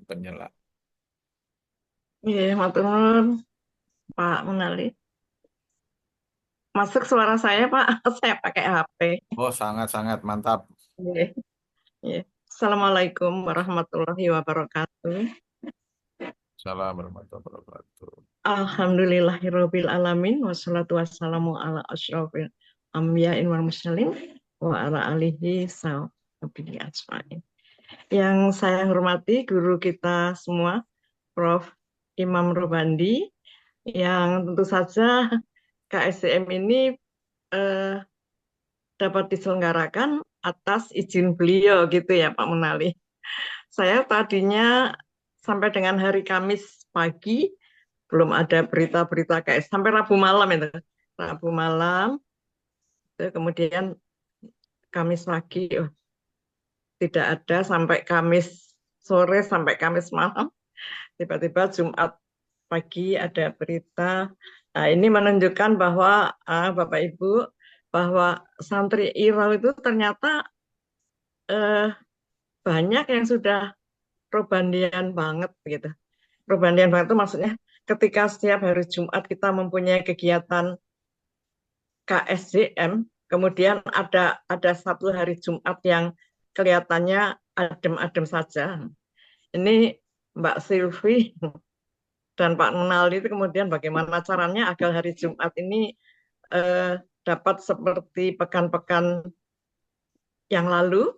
penyela. Iya, matur nuwun, Pak Munali. Masuk suara saya, Pak. Saya pakai HP. Oh, sangat-sangat mantap. Iya, iya. Assalamualaikum warahmatullahi wabarakatuh. Salam warahmatullahi wabarakatuh. Alhamdulillahirabbil alamin wassalatu wassalamu ala asyrofil anbiya'in wal mursalin wa ala alihi sahbihi ajmain. Yang saya hormati guru kita semua, Prof. Imam Robandi, yang tentu saja KSCM ini eh, dapat diselenggarakan atas izin beliau gitu ya Pak Munali. Saya tadinya sampai dengan hari Kamis pagi belum ada berita-berita kayak sampai Rabu malam itu. Rabu malam, itu kemudian Kamis pagi tidak ada sampai Kamis sore sampai Kamis malam. Tiba-tiba Jumat pagi ada berita. Nah, ini menunjukkan bahwa Bapak Ibu bahwa santri Irau itu ternyata eh, banyak yang sudah probandian banget gitu. Probandian banget itu maksudnya ketika setiap hari Jumat kita mempunyai kegiatan KSJM, kemudian ada satu hari Jumat yang kelihatannya adem-adem saja. Ini Mbak Silvi dan Pak Nunali itu kemudian bagaimana caranya agar hari Jumat ini dapat seperti pekan-pekan yang lalu,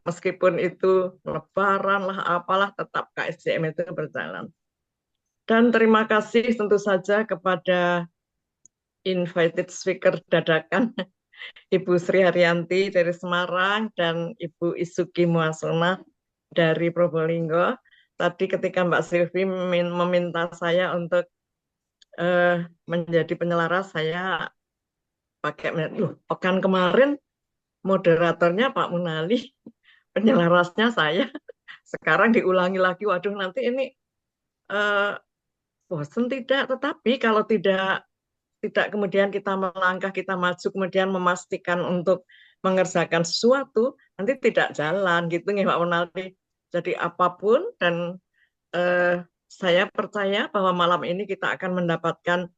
meskipun itu lebaran lah apalah tetap KSJM itu berjalan. Dan terima kasih tentu saja kepada invited speaker dadakan Ibu Sri Haryanti dari Semarang dan Ibu Isuki Muasona dari Probolinggo. Tadi ketika Mbak Silvi meminta saya untuk menjadi penyelaras, saya pakai, pekan kemarin moderatornya Pak Munali, penyelarasnya saya. Sekarang diulangi lagi, waduh nanti ini eh, bosen tidak, tetapi kalau tidak kemudian kita melangkah, kita maju, kemudian memastikan untuk mengerjakan sesuatu, nanti tidak jalan gitu nih Pak Munali. Jadi apapun dan eh, saya percaya bahwa malam ini kita akan mendapatkan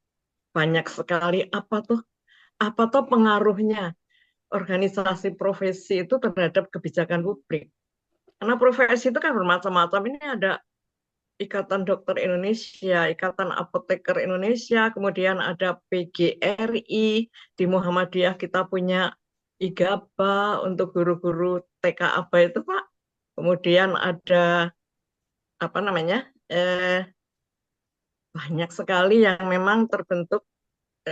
banyak sekali apa tuh pengaruhnya organisasi profesi itu terhadap kebijakan publik. Karena profesi itu kan bermacam-macam. Ini ada Ikatan Dokter Indonesia, Ikatan Apoteker Indonesia, kemudian ada PGRI, di Muhammadiyah kita punya IGABA untuk guru-guru TK ABA itu Pak. Kemudian ada apa namanya? Banyak sekali yang memang terbentuk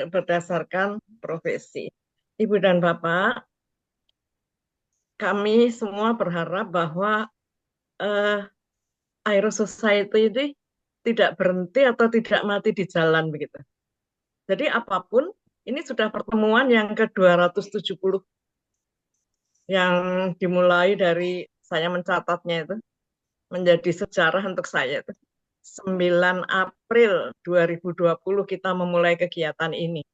berdasarkan profesi. Ibu dan Bapak, kami semua berharap bahwa eh, Aero Society ini tidak berhenti atau tidak mati di jalan begitu. Jadi apapun, ini sudah pertemuan yang ke-270 yang dimulai dari saya mencatatnya itu menjadi sejarah untuk saya itu. 9 April 2020 kita memulai kegiatan ini.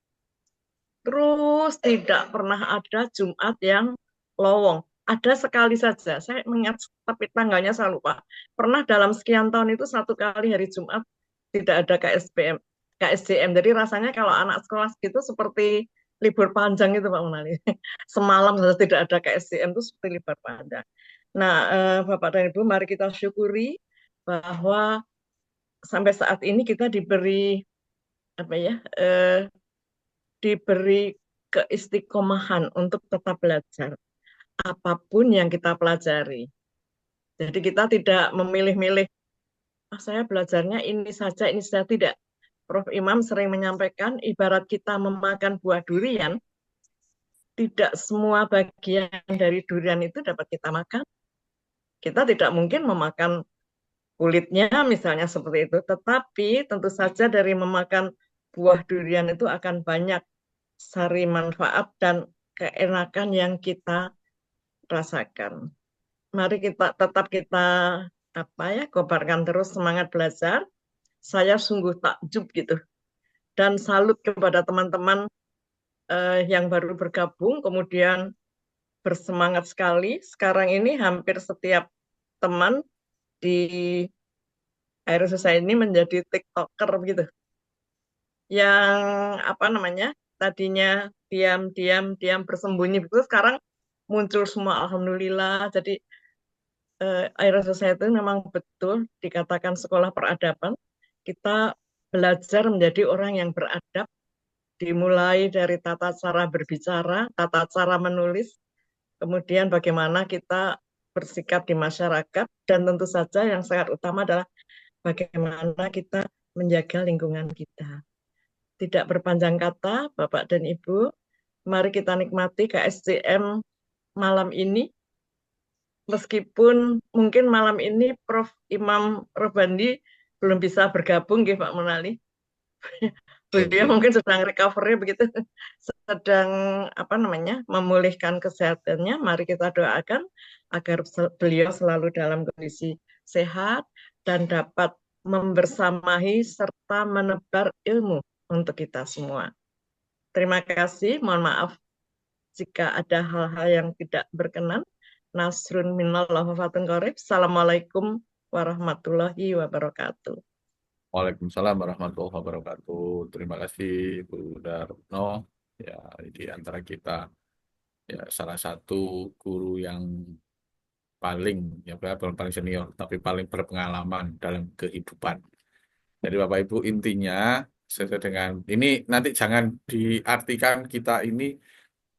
Terus tidak pernah ada Jumat yang lowong. Ada sekali saja, saya mengingat tapi tanggalnya saya lupa. Pernah dalam sekian tahun itu satu kali hari Jumat tidak ada KSJM. Jadi rasanya kalau anak sekolah gitu seperti libur panjang itu Pak Munali. Semalam saja tidak ada KSJM itu seperti libur panjang. Nah, Bapak dan Ibu, mari kita syukuri bahwa sampai saat ini kita diberi apa ya, diberi keistiqomahan untuk tetap belajar apapun yang kita pelajari. Jadi kita tidak memilih-milih, saya belajarnya ini saja tidak. Prof. Imam sering menyampaikan, ibarat kita memakan buah durian, tidak semua bagian dari durian itu dapat kita makan. Kita tidak mungkin memakan kulitnya misalnya seperti itu, tetapi tentu saja dari memakan buah durian itu akan banyak sari manfaat dan keenakan yang kita rasakan. Mari kita apa ya, kobarkan terus semangat belajar. Saya sungguh takjub gitu dan salut kepada teman-teman yang baru bergabung kemudian bersemangat sekali. Sekarang ini hampir setiap teman di Akhirnya saya ini menjadi TikToker gitu. Yang apa namanya? Tadinya diam, diam, diam bersembunyi begitu sekarang muncul semua alhamdulillah. Jadi Aira Society memang betul dikatakan sekolah peradaban. Kita belajar menjadi orang yang beradab, dimulai dari tata cara berbicara, tata cara menulis, kemudian bagaimana kita bersikap di masyarakat, dan tentu saja yang sangat utama adalah bagaimana kita menjaga lingkungan kita. Tidak berpanjang kata, Bapak dan Ibu, mari kita nikmati KSCM malam ini. Meskipun mungkin malam ini Prof. Imam Robandi belum bisa bergabung, ya Pak Munali. Beliau Oke. mungkin sedang recovery begitu, sedang apa namanya memulihkan kesehatannya. Mari kita doakan agar beliau selalu dalam kondisi sehat dan dapat membersamahi serta menebar ilmu untuk kita semua. Terima kasih. Mohon maaf jika ada hal-hal yang tidak berkenan. Nasrun minallah wa fatun qarib. Assalamualaikum warahmatullahi wabarakatuh. Waalaikumsalam warahmatullahi wabarakatuh. Terima kasih Bu Darno. Ya, di antara kita ya salah satu guru yang paling ya bukan paling senior tapi paling berpengalaman dalam kehidupan. Jadi Bapak Ibu intinya sesuai dengan ini nanti jangan diartikan kita ini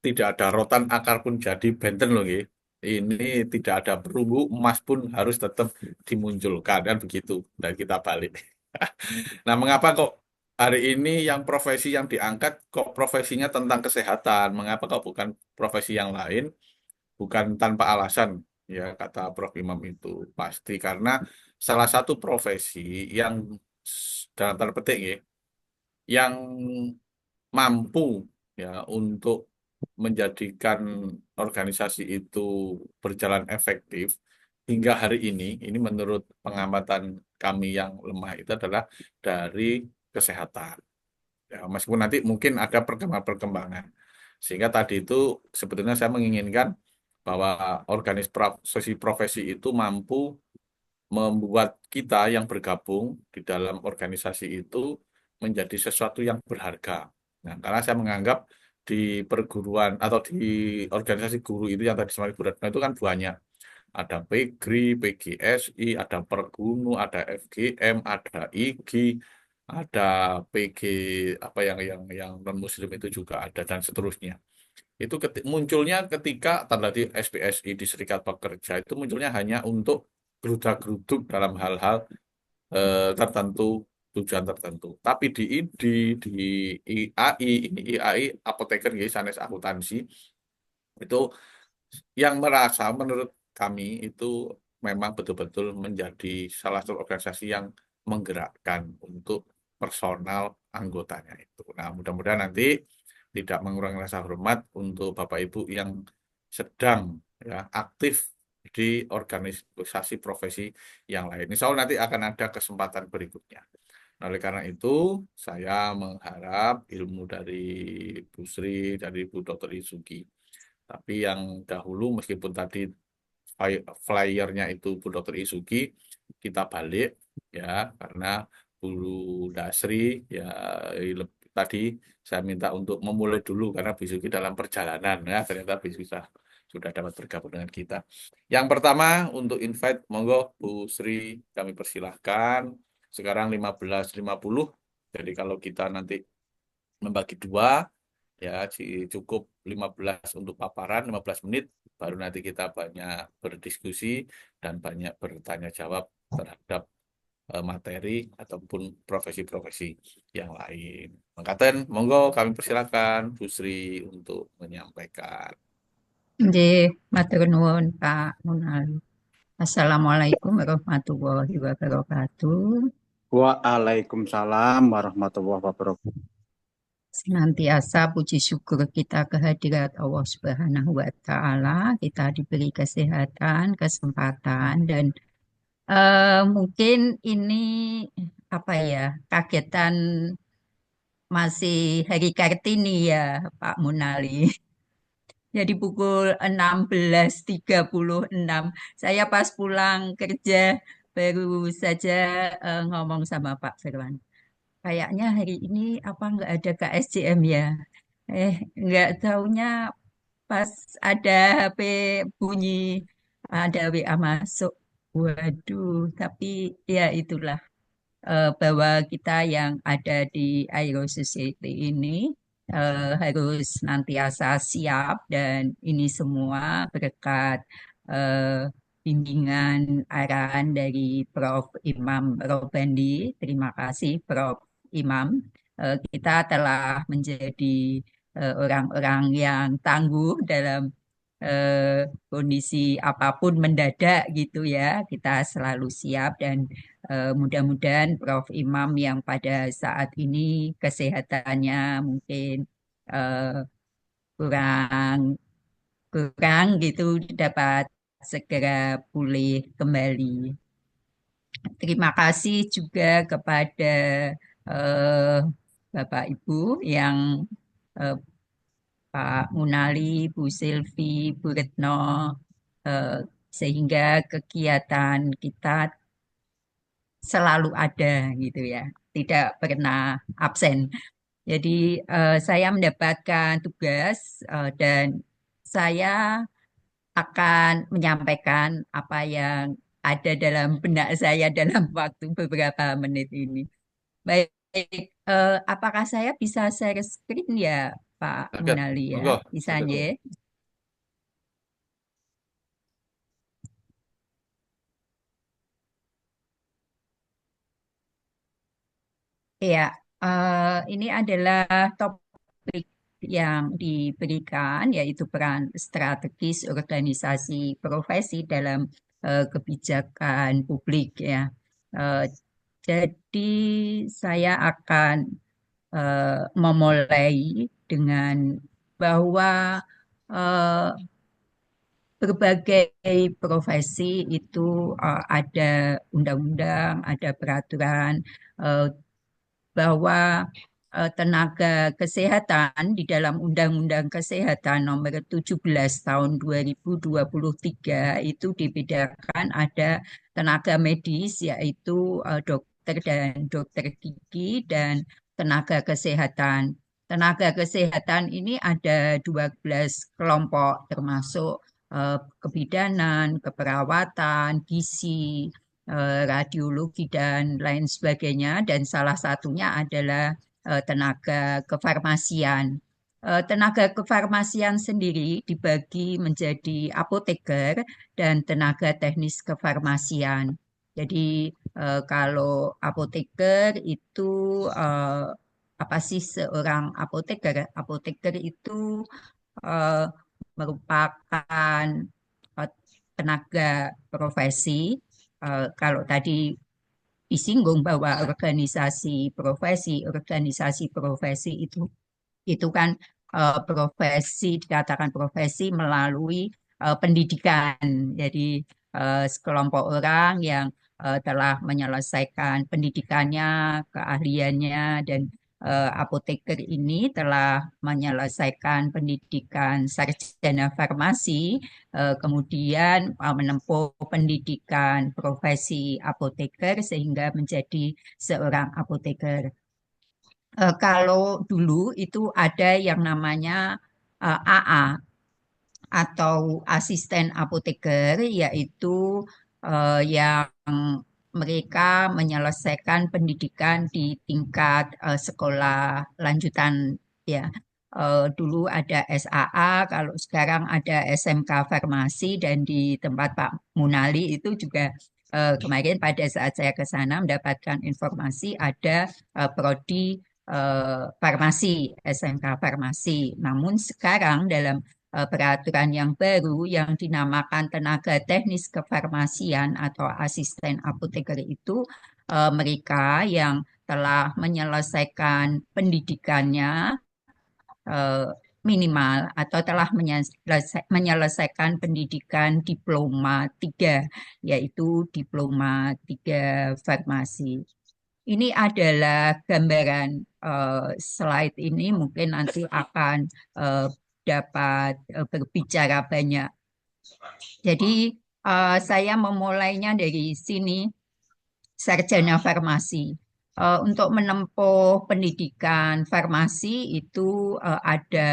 tidak ada rotan akar pun jadi benten loh nggih. Ini tidak ada perunggu emas pun harus tetap dimunculkan kan begitu. Dan kita balik. Nah, mengapa kok hari ini yang profesi yang diangkat kok profesinya tentang kesehatan? Mengapa kok bukan profesi yang lain? Bukan tanpa alasan, ya kata Prof. Imam itu pasti karena salah satu profesi yang dalam tanda petik ya, yang mampu ya untuk menjadikan organisasi itu berjalan efektif hingga hari ini menurut pengamatan kami yang lemah itu adalah dari kesehatan. Ya, meskipun nanti mungkin ada perkembangan-perkembangan. Sehingga tadi itu sebetulnya saya menginginkan bahwa profesi itu mampu membuat kita yang bergabung di dalam organisasi itu menjadi sesuatu yang berharga. Nah, karena saya menganggap di perguruan atau di organisasi guru itu yang tadi sama Ibu Retno itu kan banyak. Ada PGRI, PGSI, ada Pergunu, ada FGM, ada IGI, ada PG apa yang non muslim itu juga ada dan seterusnya. Itu munculnya ketika tanda di SPSI di Serikat Pekerja itu munculnya hanya untuk geruda-geruduk dalam hal-hal tertentu, tujuan tertentu. Tapi di IAI, ini IAI apoteker ya, sanes akuntansi, itu yang merasa menurut kami itu memang betul-betul menjadi salah satu organisasi yang menggerakkan untuk personal anggotanya itu. Nah, mudah-mudahan nanti tidak mengurangi rasa hormat untuk Bapak Ibu yang sedang ya aktif di organisasi profesi yang lain. Insya Allah nanti akan ada kesempatan berikutnya. Nah, oleh karena itu, saya mengharap ilmu dari Bu Sri, dari Bu Dr. Isuki. Tapi yang dahulu meskipun tadi flyernya itu Bu Dr. Isuki, kita balik ya karena Bu Dasri ya tadi saya minta untuk memulai dulu karena Bu Isuki dalam perjalanan ya ternyata Bu Isuki sudah dapat bergabung dengan kita. Yang pertama untuk invite monggo Bu Sri kami persilahkan. Sekarang 15.50. Jadi kalau kita nanti membagi dua ya cukup 15 untuk paparan 15 menit baru nanti kita banyak berdiskusi dan banyak bertanya jawab terhadap materi ataupun profesi-profesi yang lain. Mangkaten, monggo kami persilakan Bu Sri untuk menyampaikan. Nggih, matur nuwun Pak Munali. Assalamualaikum warahmatullahi wabarakatuh. Waalaikumsalam warahmatullahi wabarakatuh. Senantiasa puji syukur kita kehadirat Allah Subhanahu wa Ta'ala. Kita diberi kesehatan, kesempatan, dan mungkin ini apa ya, kagetan masih Hari Kartini ya Pak Munali. Jadi pukul 16.36 saya pas pulang kerja baru saja ngomong sama Pak Firwan. Kayaknya hari ini apa nggak ada KSJM ya? Nggak taunya pas ada HP bunyi, ada WA masuk. Waduh, tapi ya itulah bahwa kita yang ada di Aero Society ini harus nantiasa siap dan ini semua berkat eh, bimbingan arahan dari Prof. Imam Robandi. Terima kasih Prof. Imam. Kita telah menjadi orang-orang yang tangguh dalam kondisi apapun mendadak gitu ya. Kita selalu siap dan mudah-mudahan Prof. Imam yang pada saat ini kesehatannya mungkin eh, kurang kurang gitu dapat segera pulih kembali. Terima kasih juga kepada eh, Bapak Ibu yang eh, Pak Munali, Bu Silvi, Bu Retno, eh, sehingga kegiatan kita selalu ada gitu ya, tidak pernah absen. Jadi saya mendapatkan tugas dan saya akan menyampaikan apa yang ada dalam benak saya dalam waktu beberapa menit ini. Baik, apakah saya bisa share screen ya, Pak Oke, Munali ya? monggo, Bisa silakan. ya? Iya, ini adalah topik yang diberikan, yaitu peran strategis organisasi profesi dalam kebijakan publik ya. Eh, jadi saya akan memulai dengan bahwa eh, berbagai profesi itu ada undang-undang, ada peraturan, eh, bahwa tenaga kesehatan di dalam Undang-Undang Kesehatan Nomor 17 Tahun 2023 itu dibedakan ada tenaga medis yaitu dokter dan dokter gigi dan tenaga kesehatan. Tenaga kesehatan ini ada 12 kelompok termasuk kebidanan, keperawatan, gizi, radiologi dan lain sebagainya dan salah satunya adalah tenaga kefarmasian. Tenaga kefarmasian sendiri dibagi menjadi apoteker dan tenaga teknis kefarmasian. Jadi kalau apoteker itu eh, apa sih seorang apoteker? Apoteker itu eh, merupakan eh, tenaga profesi. Kalau tadi disinggung bahwa organisasi profesi itu kan profesi dikatakan profesi melalui pendidikan. Jadi sekelompok orang yang telah menyelesaikan pendidikannya, keahliannya dan apoteker ini telah menyelesaikan pendidikan sarjana farmasi, kemudian menempuh pendidikan profesi apoteker sehingga menjadi seorang apoteker. Kalau dulu itu ada yang namanya AA atau asisten apoteker, yaitu yang mereka menyelesaikan pendidikan di tingkat sekolah lanjutan ya. Dulu ada SAA, kalau sekarang ada SMK Farmasi dan di tempat Pak Munali itu juga kemarin pada saat saya ke sana mendapatkan informasi ada prodi farmasi, SMK Farmasi. Namun sekarang dalam peraturan yang baru yang dinamakan tenaga teknis kefarmasian atau asisten apoteker itu mereka yang telah menyelesaikan pendidikannya eh, minimal atau telah menyelesaikan pendidikan diploma 3 yaitu diploma 3 farmasi. Ini adalah gambaran slide ini mungkin nanti akan eh, dapat berbicara banyak. Jadi saya memulainya dari sini. sarjana farmasi. Untuk menempuh pendidikan farmasi itu ada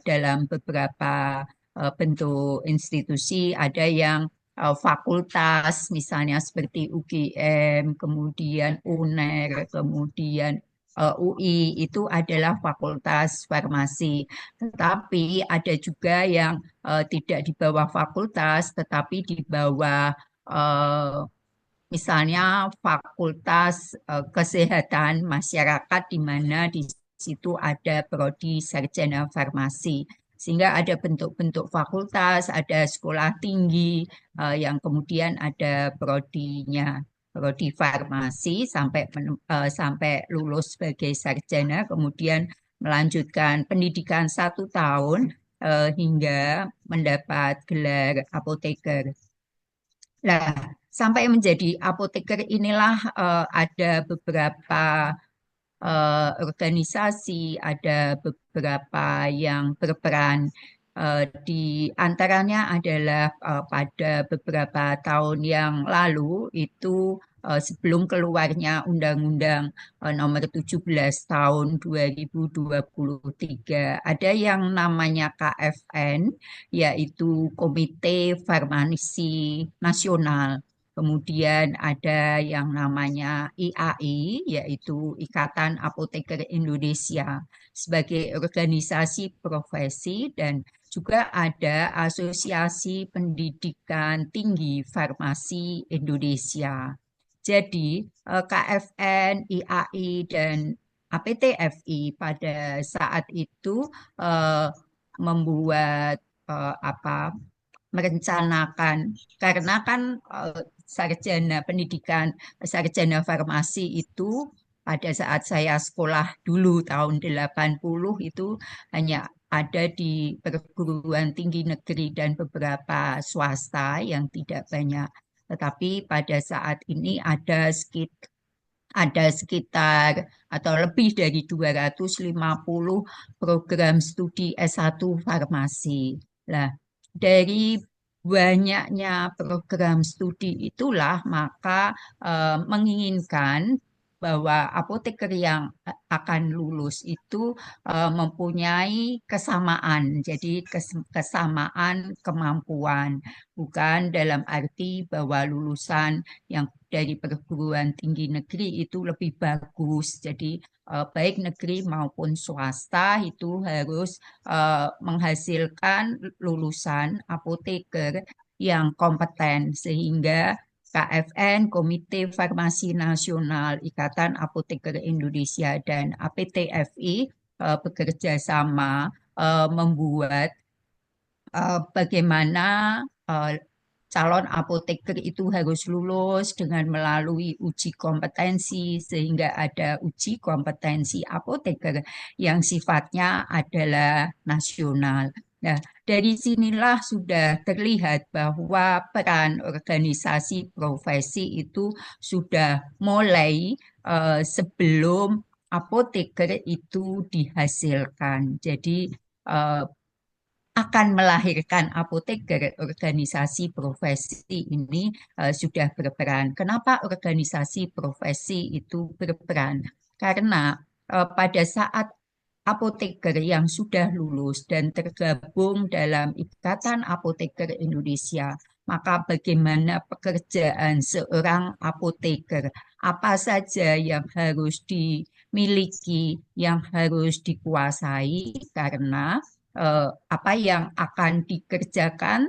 dalam beberapa bentuk institusi, ada yang fakultas, misalnya seperti UGM, kemudian UNER, kemudian UI, itu adalah fakultas farmasi. Tetapi ada juga yang tidak di bawah fakultas, tetapi di bawah eh, misalnya Fakultas Kesehatan Masyarakat, di mana di situ ada prodi sarjana farmasi. Sehingga ada bentuk-bentuk fakultas, ada sekolah tinggi yang kemudian ada prodinya, prodi farmasi sampai lulus sebagai sarjana, kemudian melanjutkan pendidikan 1 tahun hingga mendapat gelar apoteker. Nah, sampai menjadi apoteker inilah ada beberapa organisasi, ada beberapa yang berperan. Di antaranya adalah pada beberapa tahun yang lalu itu sebelum keluarnya Undang-Undang Nomor 17 Tahun 2023, ada yang namanya KFN, yaitu Komite Farmasi Nasional. Kemudian ada yang namanya IAI, yaitu Ikatan Apoteker Indonesia, sebagai organisasi profesi, dan juga ada Asosiasi Pendidikan Tinggi Farmasi Indonesia. Jadi, KFN, IAI, dan APTFI pada saat itu eh, membuat merencanakan, karena kan sarjana pendidikan sarjana farmasi itu pada saat saya sekolah dulu tahun 80 itu hanya ada di perguruan tinggi negeri dan beberapa swasta yang tidak banyak. Tetapi pada saat ini ada sekitar atau lebih dari 250 program studi S1 farmasi. Nah, dari banyaknya program studi itulah maka menginginkan bahwa apoteker yang akan lulus itu mempunyai kesamaan, jadi kesamaan kemampuan, bukan dalam arti bahwa lulusan yang dari perguruan tinggi negeri itu lebih bagus. Jadi baik negeri maupun swasta itu harus menghasilkan lulusan apoteker yang kompeten, sehingga KFN, Komite Farmasi Nasional, Ikatan Apoteker Indonesia, dan APTFI bekerja sama membuat bagaimana calon apoteker itu harus lulus dengan melalui uji kompetensi, sehingga ada uji kompetensi apoteker yang sifatnya adalah nasional. Nah, dari sinilah sudah terlihat bahwa peran organisasi profesi itu sudah mulai sebelum apoteker itu dihasilkan. Jadi akan melahirkan apoteker, organisasi profesi ini sudah berperan. Kenapa organisasi profesi itu berperan? Karena pada saat apoteker yang sudah lulus dan tergabung dalam Ikatan Apoteker Indonesia, maka bagaimana pekerjaan seorang apoteker, apa saja yang harus dimiliki, yang harus dikuasai, karena apa yang akan dikerjakan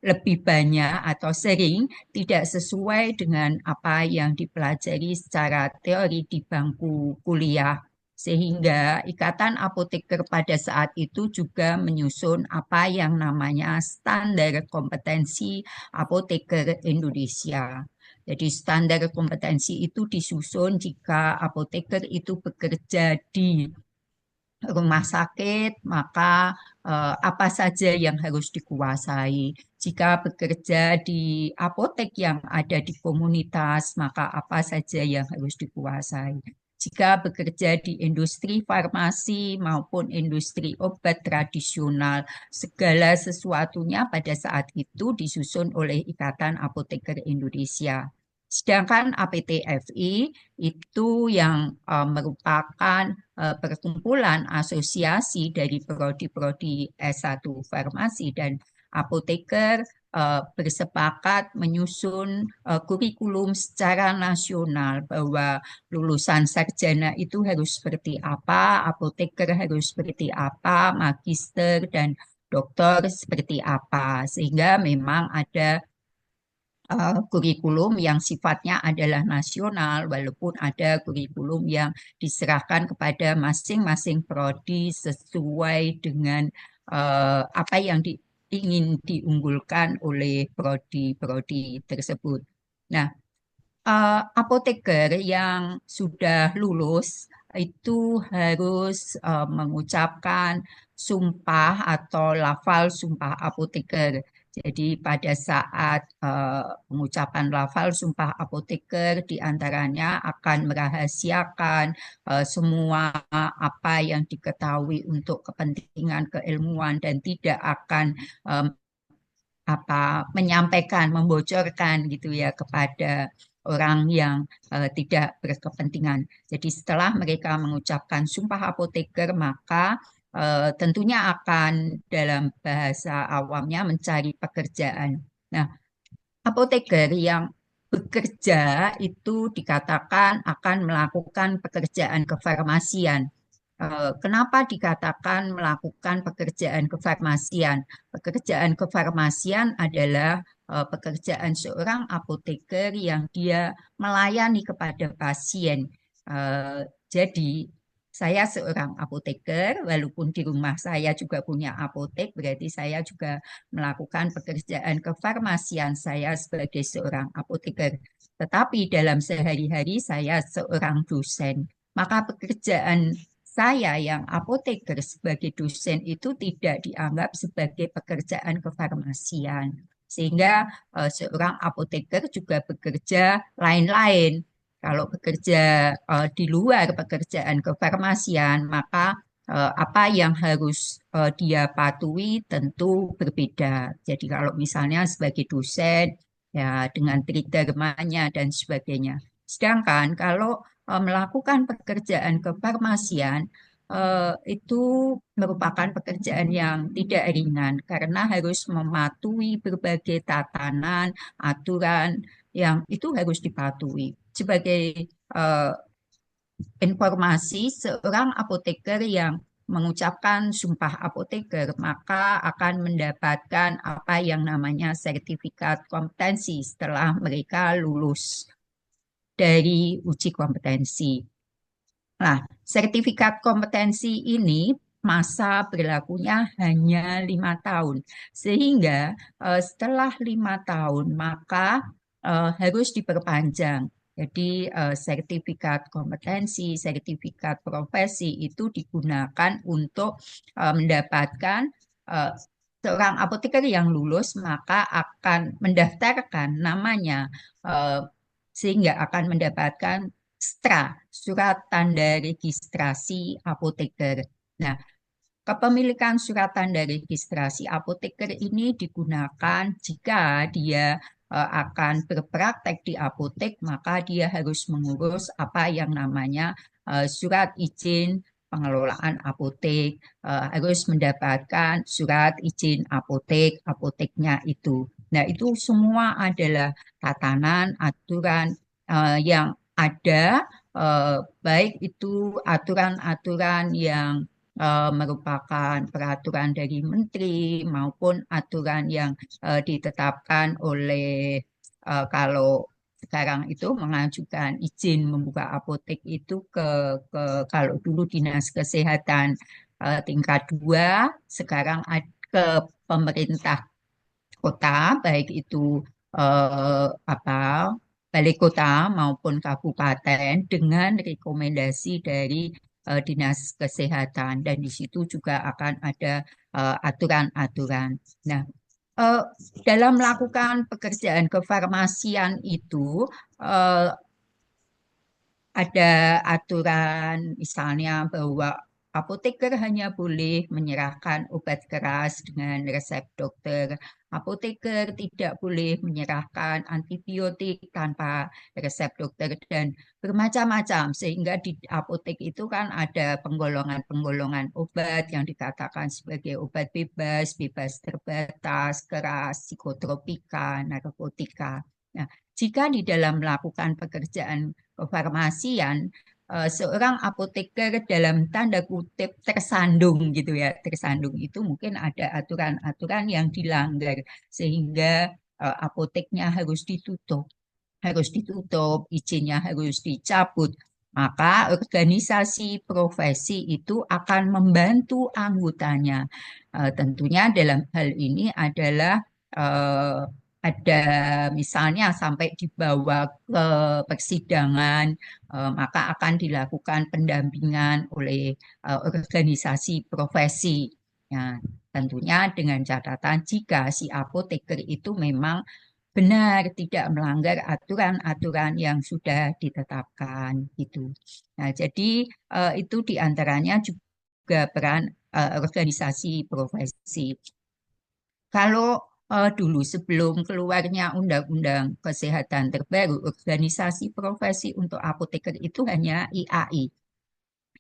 lebih banyak atau sering tidak sesuai dengan apa yang dipelajari secara teori di bangku kuliah. Sehingga Ikatan Apoteker pada saat itu juga menyusun apa yang namanya standar kompetensi apoteker Indonesia. Jadi standar kompetensi itu disusun jika apoteker itu bekerja di rumah sakit, maka apa saja yang harus dikuasai. Jika bekerja di apotek yang ada di komunitas, maka apa saja yang harus dikuasai. Jika bekerja di industri farmasi maupun industri obat tradisional, segala sesuatunya pada saat itu disusun oleh Ikatan Apoteker Indonesia. Sedangkan APTFI itu yang merupakan perkumpulan asosiasi dari prodi-prodi S1 farmasi dan apoteker bersepakat menyusun kurikulum secara nasional bahwa lulusan sarjana itu harus seperti apa, apoteker harus seperti apa, magister dan dokter seperti apa. Sehingga memang ada kurikulum yang sifatnya adalah nasional, walaupun ada kurikulum yang diserahkan kepada masing-masing prodi sesuai dengan apa yang ingin diunggulkan oleh prodi-prodi tersebut. Nah, apoteker yang sudah lulus itu harus mengucapkan sumpah atau lafal sumpah apoteker. Jadi pada saat pengucapan lafal sumpah apoteker diantaranya akan merahasiakan semua apa yang diketahui untuk kepentingan keilmuan dan tidak akan menyampaikan, membocorkan gitu ya kepada orang yang tidak berkepentingan. Jadi setelah mereka mengucapkan sumpah apoteker, maka tentunya akan dalam bahasa awamnya mencari pekerjaan. Nah, apoteker yang bekerja itu dikatakan akan melakukan pekerjaan kefarmasian. Kenapa dikatakan melakukan pekerjaan kefarmasian? Pekerjaan kefarmasian adalah pekerjaan seorang apoteker yang dia melayani kepada pasien. Jadi, saya seorang apoteker, walaupun di rumah saya juga punya apotek, berarti saya juga melakukan pekerjaan kefarmasian saya sebagai seorang apoteker. Tetapi dalam sehari-hari saya seorang dosen. Maka pekerjaan saya yang apoteker sebagai dosen itu tidak dianggap sebagai pekerjaan kefarmasian. Sehingga seorang apoteker juga bekerja lain-lain. Kalau bekerja di luar pekerjaan kefarmasian, maka apa yang harus dia patuhi tentu berbeda. Jadi kalau misalnya sebagai dosen, ya dengan tridermanya dan sebagainya. Sedangkan kalau melakukan pekerjaan kefarmasian itu merupakan pekerjaan yang tidak ringan karena harus mematuhi berbagai tatanan, aturan yang itu harus dipatuhi. Sebagai eh, informasi, seorang apoteker yang mengucapkan sumpah apoteker, maka akan mendapatkan apa yang namanya sertifikat kompetensi setelah mereka lulus dari uji kompetensi. Nah, sertifikat kompetensi ini masa berlakunya hanya 5 tahun, sehingga setelah 5 tahun maka harus diperpanjang. Jadi sertifikat kompetensi, sertifikat profesi itu digunakan untuk mendapatkan seorang apoteker yang lulus maka akan mendaftarkan namanya sehingga akan mendapatkan STRA, surat tanda registrasi apoteker. Nah, kepemilikan surat tanda registrasi apoteker ini digunakan jika dia akan berpraktek di apotek, maka dia harus mengurus apa yang namanya surat izin pengelolaan apotek, harus mendapatkan surat izin apotek, apoteknya itu. Nah, itu semua adalah tatanan, aturan yang ada, baik itu aturan-aturan yang merupakan peraturan dari menteri maupun aturan yang ditetapkan oleh kalau sekarang itu mengajukan izin membuka apotek itu ke kalau dulu Dinas Kesehatan tingkat 2, sekarang ke pemerintah kota, baik itu apa balai kota maupun kabupaten dengan rekomendasi dari Dinas Kesehatan dan di situ juga akan ada aturan-aturan. Nah, eh, dalam melakukan pekerjaan kefarmasian itu ada aturan misalnya bahwa apoteker hanya boleh menyerahkan obat keras dengan resep dokter. Apoteker tidak boleh menyerahkan antibiotik tanpa resep dokter dan bermacam-macam. Sehingga di apotek itu kan ada penggolongan-penggolongan obat yang dikatakan sebagai obat bebas, bebas terbatas, keras, psikotropika, narkotika. Nah, jika di dalam melakukan pekerjaan kefarmasian, seorang apoteker dalam tanda kutip tersandung gitu ya. Tersandung itu mungkin ada aturan-aturan yang dilanggar sehingga apoteknya harus ditutup, izinnya harus dicabut. Maka organisasi profesi itu akan membantu anggotanya. Tentunya dalam hal ini adalah eh, ada misalnya sampai dibawa ke persidangan, maka akan dilakukan pendampingan oleh organisasi profesi. Nah, tentunya dengan catatan jika si apoteker itu memang benar tidak melanggar aturan-aturan yang sudah ditetapkan gitu. Nah, jadi itu diantaranya juga peran organisasi profesi. Kalau dulu sebelum keluarnya Undang-Undang Kesehatan terbaru, organisasi profesi untuk apoteker itu hanya IAI.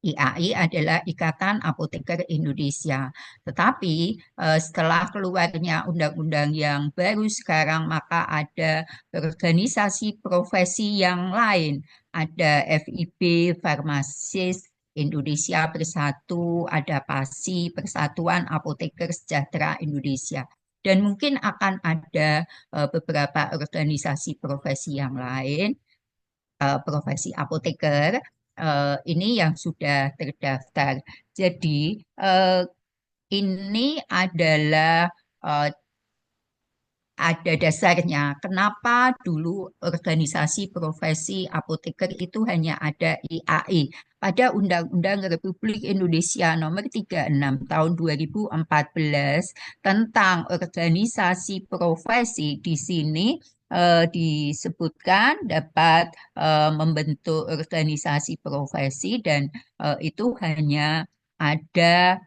IAI adalah Ikatan Apoteker Indonesia. Tetapi setelah keluarnya undang-undang yang baru sekarang, maka ada organisasi profesi yang lain. Ada FIB, Farmasis Indonesia Bersatu, ada PASI, Persatuan Apoteker Sejahtera Indonesia. Dan mungkin akan ada beberapa organisasi profesi yang lain, profesi apoteker ini yang sudah terdaftar. Jadi ini adalah eh, ada dasarnya. Kenapa dulu organisasi profesi apoteker itu hanya ada IAI? Pada Undang-Undang Republik Indonesia Nomor 36 Tahun 2014 tentang organisasi profesi, di sini disebutkan dapat membentuk organisasi profesi dan itu hanya ada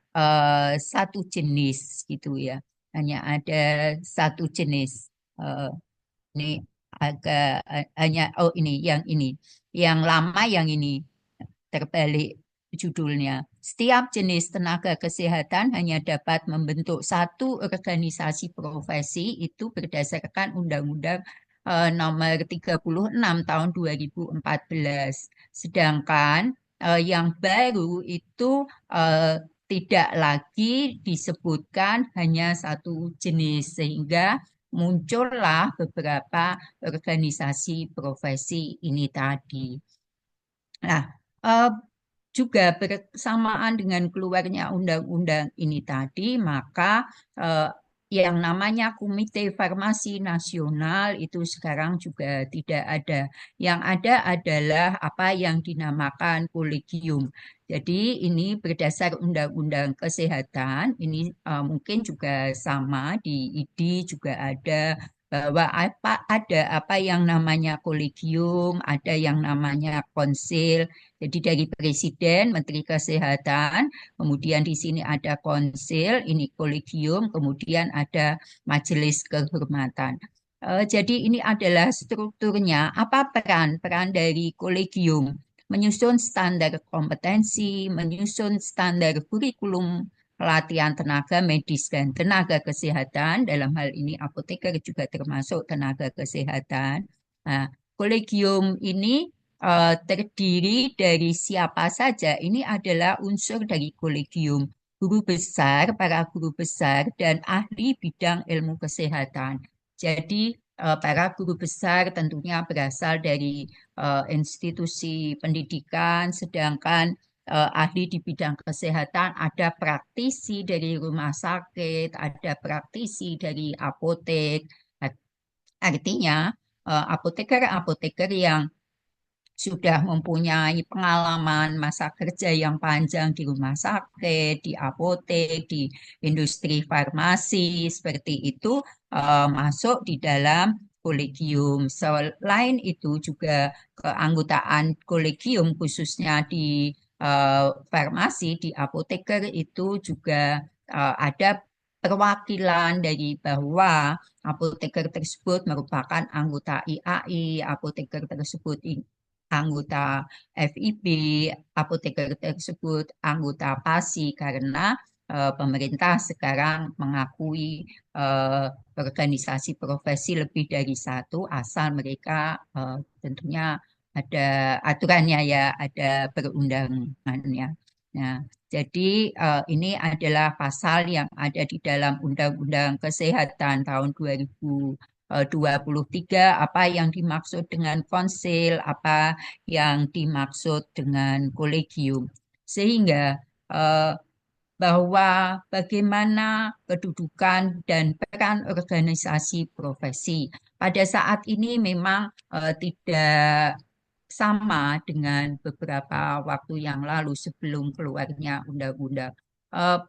satu jenis gitu ya, hanya ada satu jenis. Eh, ini agak hanya ini yang lama yang ini terbalik judulnya. Setiap jenis tenaga kesehatan hanya dapat membentuk satu organisasi profesi itu berdasarkan Undang-Undang Nomor 36 Tahun 2014. Sedangkan yang baru itu tidak lagi disebutkan hanya satu jenis sehingga muncullah beberapa organisasi profesi ini tadi. Nah, eh, juga bersamaan dengan keluarnya undang-undang ini tadi, maka eh, yang namanya Komite Farmasi Nasional itu sekarang juga tidak ada. Yang ada adalah apa yang dinamakan kolegium. Jadi ini berdasar Undang-Undang Kesehatan, ini mungkin juga sama di ID juga ada bahwa ada apa yang namanya kolegium, ada yang namanya konsil. Jadi dari Presiden, Menteri Kesehatan, kemudian di sini ada konsil, ini kolegium, kemudian ada Majelis Kehormatan. Jadi ini adalah strukturnya. Apa peran dari kolegium? Menyusun standar kompetensi, menyusun standar kurikulum pelatihan tenaga medis dan tenaga kesehatan. Dalam hal ini apoteker juga termasuk tenaga kesehatan. Nah, kolegium ini terdiri dari siapa saja? Ini adalah unsur dari kolegium. Guru besar, para guru besar, dan ahli bidang ilmu kesehatan. Jadi, para guru besar tentunya berasal dari institusi pendidikan, sedangkan ahli di bidang kesehatan ada praktisi dari rumah sakit, ada praktisi dari apotek. Artinya, apoteker-apoteker yang sudah mempunyai pengalaman masa kerja yang panjang di rumah sakit, di apotek, di industri farmasi, seperti itu masuk di dalam kolegium. Selain itu juga keanggotaan kolegium khususnya di farmasi di apoteker itu juga ada perwakilan dari bahwa apoteker tersebut merupakan anggota IAI, apoteker tersebut anggota FIB, apoteker tersebut anggota PASI karena pemerintah sekarang mengakui organisasi profesi lebih dari satu asal mereka tentunya ada aturannya ya, ada perundangannya. Nah, jadi ini adalah pasal yang ada di dalam Undang-Undang Kesehatan tahun 2023, apa yang dimaksud dengan konsil, apa yang dimaksud dengan kolegium. Sehingga eh, bahwa bagaimana kedudukan dan peran organisasi profesi. Pada saat ini memang tidak sama dengan beberapa waktu yang lalu sebelum keluarnya undang-undang. Eh,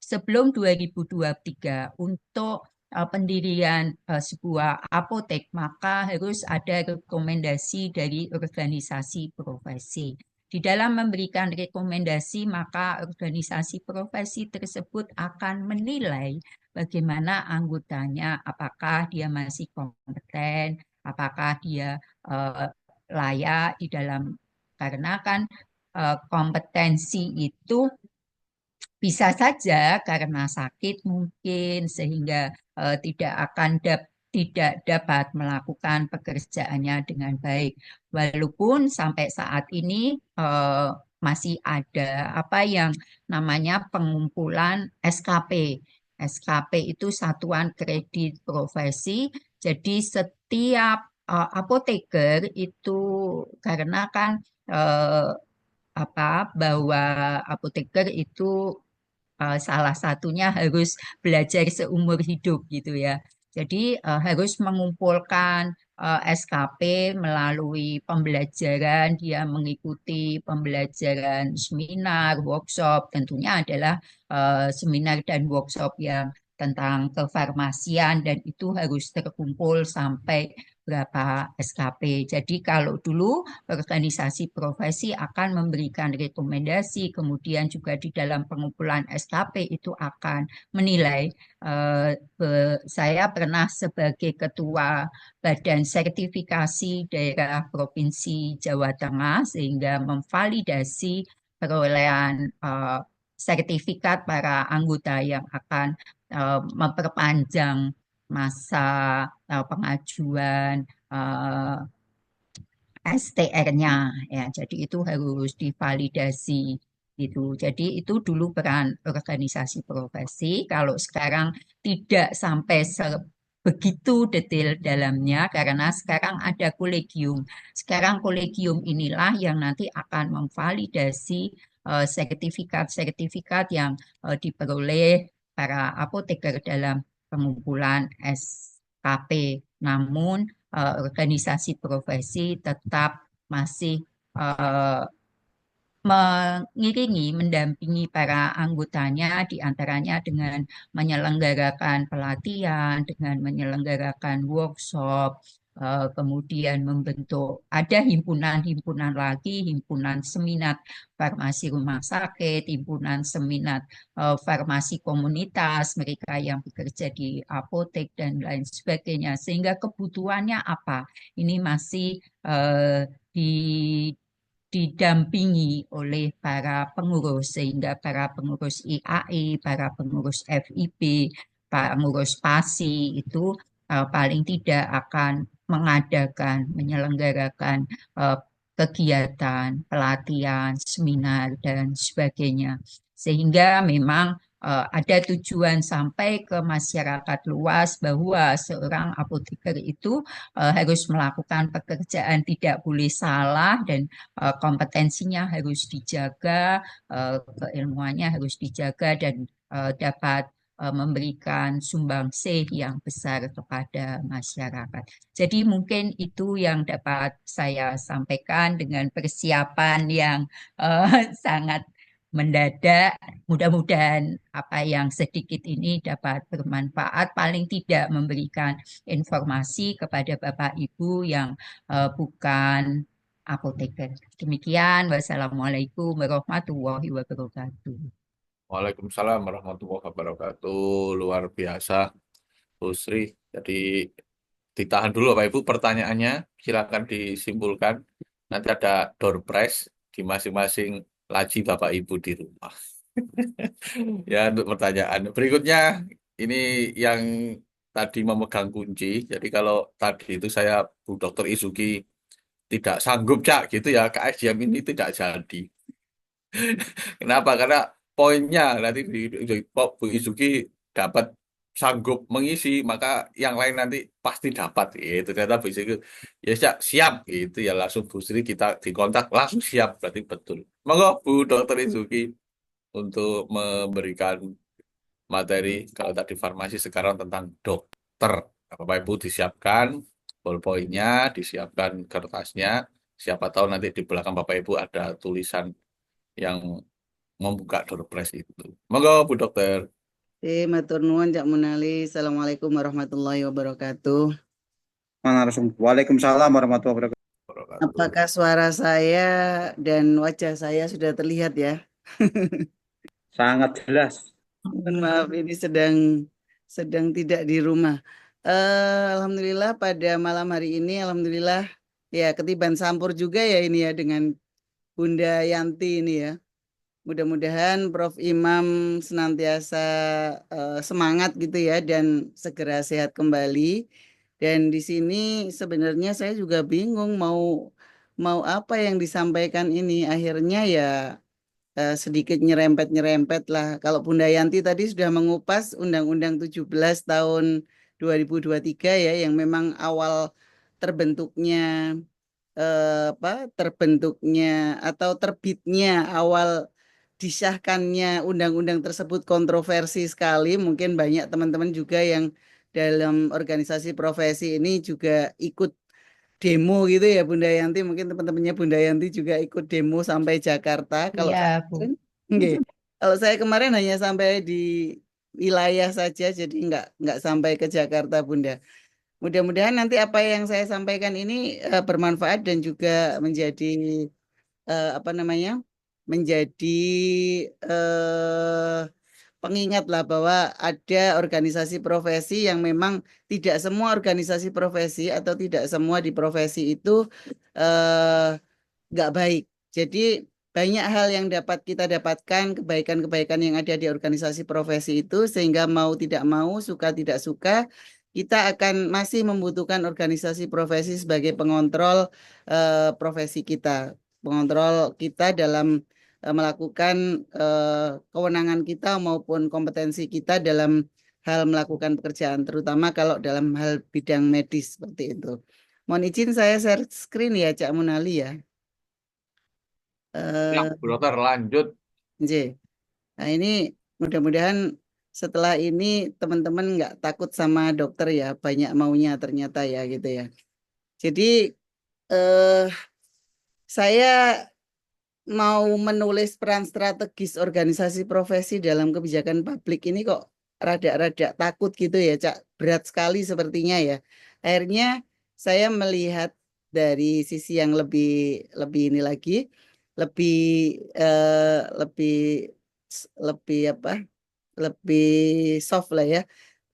Sebelum 2023 untuk pendirian sebuah apotek maka harus ada rekomendasi dari organisasi profesi. Di dalam memberikan rekomendasi maka organisasi profesi tersebut akan menilai bagaimana anggotanya, apakah dia masih kompeten, apakah dia layak di dalam karena kan kompetensi itu bisa saja karena sakit mungkin sehingga tidak dapat melakukan pekerjaannya dengan baik. Walaupun sampai saat ini masih ada apa yang namanya pengumpulan SKP. SKP itu Satuan Kredit Profesi. Jadi setiap apoteker itu karena kan eh, bahwa apoteker itu salah satunya harus belajar seumur hidup gitu ya. Jadi harus mengumpulkan SKP melalui pembelajaran, dia mengikuti pembelajaran seminar, workshop, tentunya adalah seminar dan workshop yang tentang kefarmasian dan itu harus terkumpul sampai berapa SKP. Jadi kalau dulu organisasi profesi akan memberikan rekomendasi, kemudian juga di dalam pengumpulan SKP itu akan menilai. Saya pernah sebagai ketua Badan Sertifikasi Daerah Provinsi Jawa Tengah sehingga memvalidasi perolehan sertifikat para anggota yang akan memperpanjang masa pengajuan STR-nya ya. Jadi itu harus divalidasi gitu. Jadi itu dulu peran organisasi profesi. Kalau sekarang tidak sampai begitu detail dalamnya karena sekarang ada kolegium. Sekarang kolegium inilah yang nanti akan memvalidasi sertifikat-sertifikat yang diperoleh para apoteker dalam pengumpulan SKP. Namun organisasi profesi tetap masih eh, mengiringi, mendampingi para anggotanya, diantaranya dengan menyelenggarakan pelatihan, dengan menyelenggarakan workshop, kemudian membentuk, ada himpunan-himpunan lagi, himpunan seminat farmasi rumah sakit, himpunan seminat farmasi komunitas, mereka yang bekerja di apotek dan lain sebagainya. Sehingga kebutuhannya apa? Ini masih di didampingi oleh para pengurus sehingga para pengurus IAI, para pengurus FIB, pengurus PASI itu paling tidak akan mengadakan, menyelenggarakan kegiatan, pelatihan, seminar dan sebagainya. Sehingga memang ada tujuan sampai ke masyarakat luas bahwa seorang apoteker itu harus melakukan pekerjaan tidak boleh salah dan kompetensinya harus dijaga, keilmuannya harus dijaga dan dapat memberikan sumbangsih yang besar kepada masyarakat. Jadi mungkin itu yang dapat saya sampaikan dengan persiapan yang sangat mendadak. Mudah-mudahan apa yang sedikit ini dapat bermanfaat, paling tidak memberikan informasi kepada Bapak Ibu yang bukan apoteker. Demikian, wassalamualaikum warahmatullahi wabarakatuh. Waalaikumsalam warahmatullahi wabarakatuh. Luar biasa, Bu Sri. Jadi ditahan dulu Bapak Ibu pertanyaannya. Silakan disimpulkan. Nanti ada door prize di masing-masing laji Bapak Ibu di rumah. Ya, untuk pertanyaan. Berikutnya, ini yang tadi memegang kunci. Jadi kalau tadi itu saya Bu Dokter Izuki tidak sanggup, Cak, gitu ya, KSDM ini tidak jadi. Kenapa? Karena poinnya nanti Bu Izuki dapat sanggup mengisi, maka yang lain nanti pasti dapat. Itu ternyata Bu Izuki, ya siap, siap. Itu ya langsung Bu Sri kita dikontak, langsung siap. Berarti betul. Monggo Bu Dokter Izuki untuk memberikan materi kalau tadi farmasi sekarang tentang dokter. Bapak Ibu disiapkan ballpointnya, disiapkan kertasnya. Siapa tahu nanti di belakang Bapak Ibu ada tulisan yang membuka door prize itu. Monggo Bu Dokter. Matur nuwun Cak Munali. Assalamualaikum warahmatullahi wabarakatuh. Waalaikumsalam warahmatullahi wabarakatuh. Apakah suara saya dan wajah saya sudah terlihat ya? Sangat jelas. Mohon maaf ini sedang tidak di rumah. Alhamdulillah pada malam hari ini, alhamdulillah ya ketiban sampur juga ya ini ya dengan Bunda Yanti ini ya. Mudah-mudahan Prof. Imam senantiasa semangat gitu ya dan segera sehat kembali. Dan di sini sebenarnya saya juga bingung mau apa yang disampaikan ini. Akhirnya ya sedikit nyerempet-nyerempet lah. Kalau Bunda Yanti tadi sudah mengupas Undang-Undang 17 tahun 2023 ya yang memang awal terbentuknya terbentuknya atau terbitnya awal disahkannya undang-undang tersebut kontroversi sekali. Mungkin banyak teman-teman juga yang dalam organisasi profesi ini juga ikut demo gitu ya Bunda Yanti. Mungkin teman-temannya Bunda Yanti juga ikut demo sampai Jakarta. Kalau Iya, saya Bu. kemarin, nggih. Kalau saya kemarin hanya sampai di wilayah saja, jadi nggak sampai ke Jakarta Bunda. Mudah-mudahan nanti apa yang saya sampaikan ini bermanfaat dan juga menjadi apa namanya menjadi pengingat lah bahwa ada organisasi profesi yang memang tidak semua organisasi profesi atau tidak semua di profesi itu nggak baik. Jadi banyak hal yang dapat kita dapatkan, kebaikan-kebaikan yang ada di organisasi profesi itu, sehingga mau tidak mau, suka tidak suka, kita akan masih membutuhkan organisasi profesi sebagai pengontrol profesi kita, pengontrol kita dalam melakukan kewenangan kita maupun kompetensi kita dalam hal melakukan pekerjaan, terutama kalau dalam hal bidang medis seperti itu. Mohon izin saya share screen ya, Cak Munali ya. Ya, Bu Dokter lanjut. Nggih. Nah ini mudah-mudahan setelah ini teman-teman nggak takut sama dokter ya, banyak maunya ternyata ya gitu ya. Jadi eh, saya mau menulis peran strategis organisasi profesi dalam kebijakan publik ini kok rada-rada takut gitu ya, Cak. Berat sekali sepertinya ya. Akhirnya saya melihat dari sisi yang lebih lebih ini lagi, lebih lebih lebih apa? Lebih soft lah ya.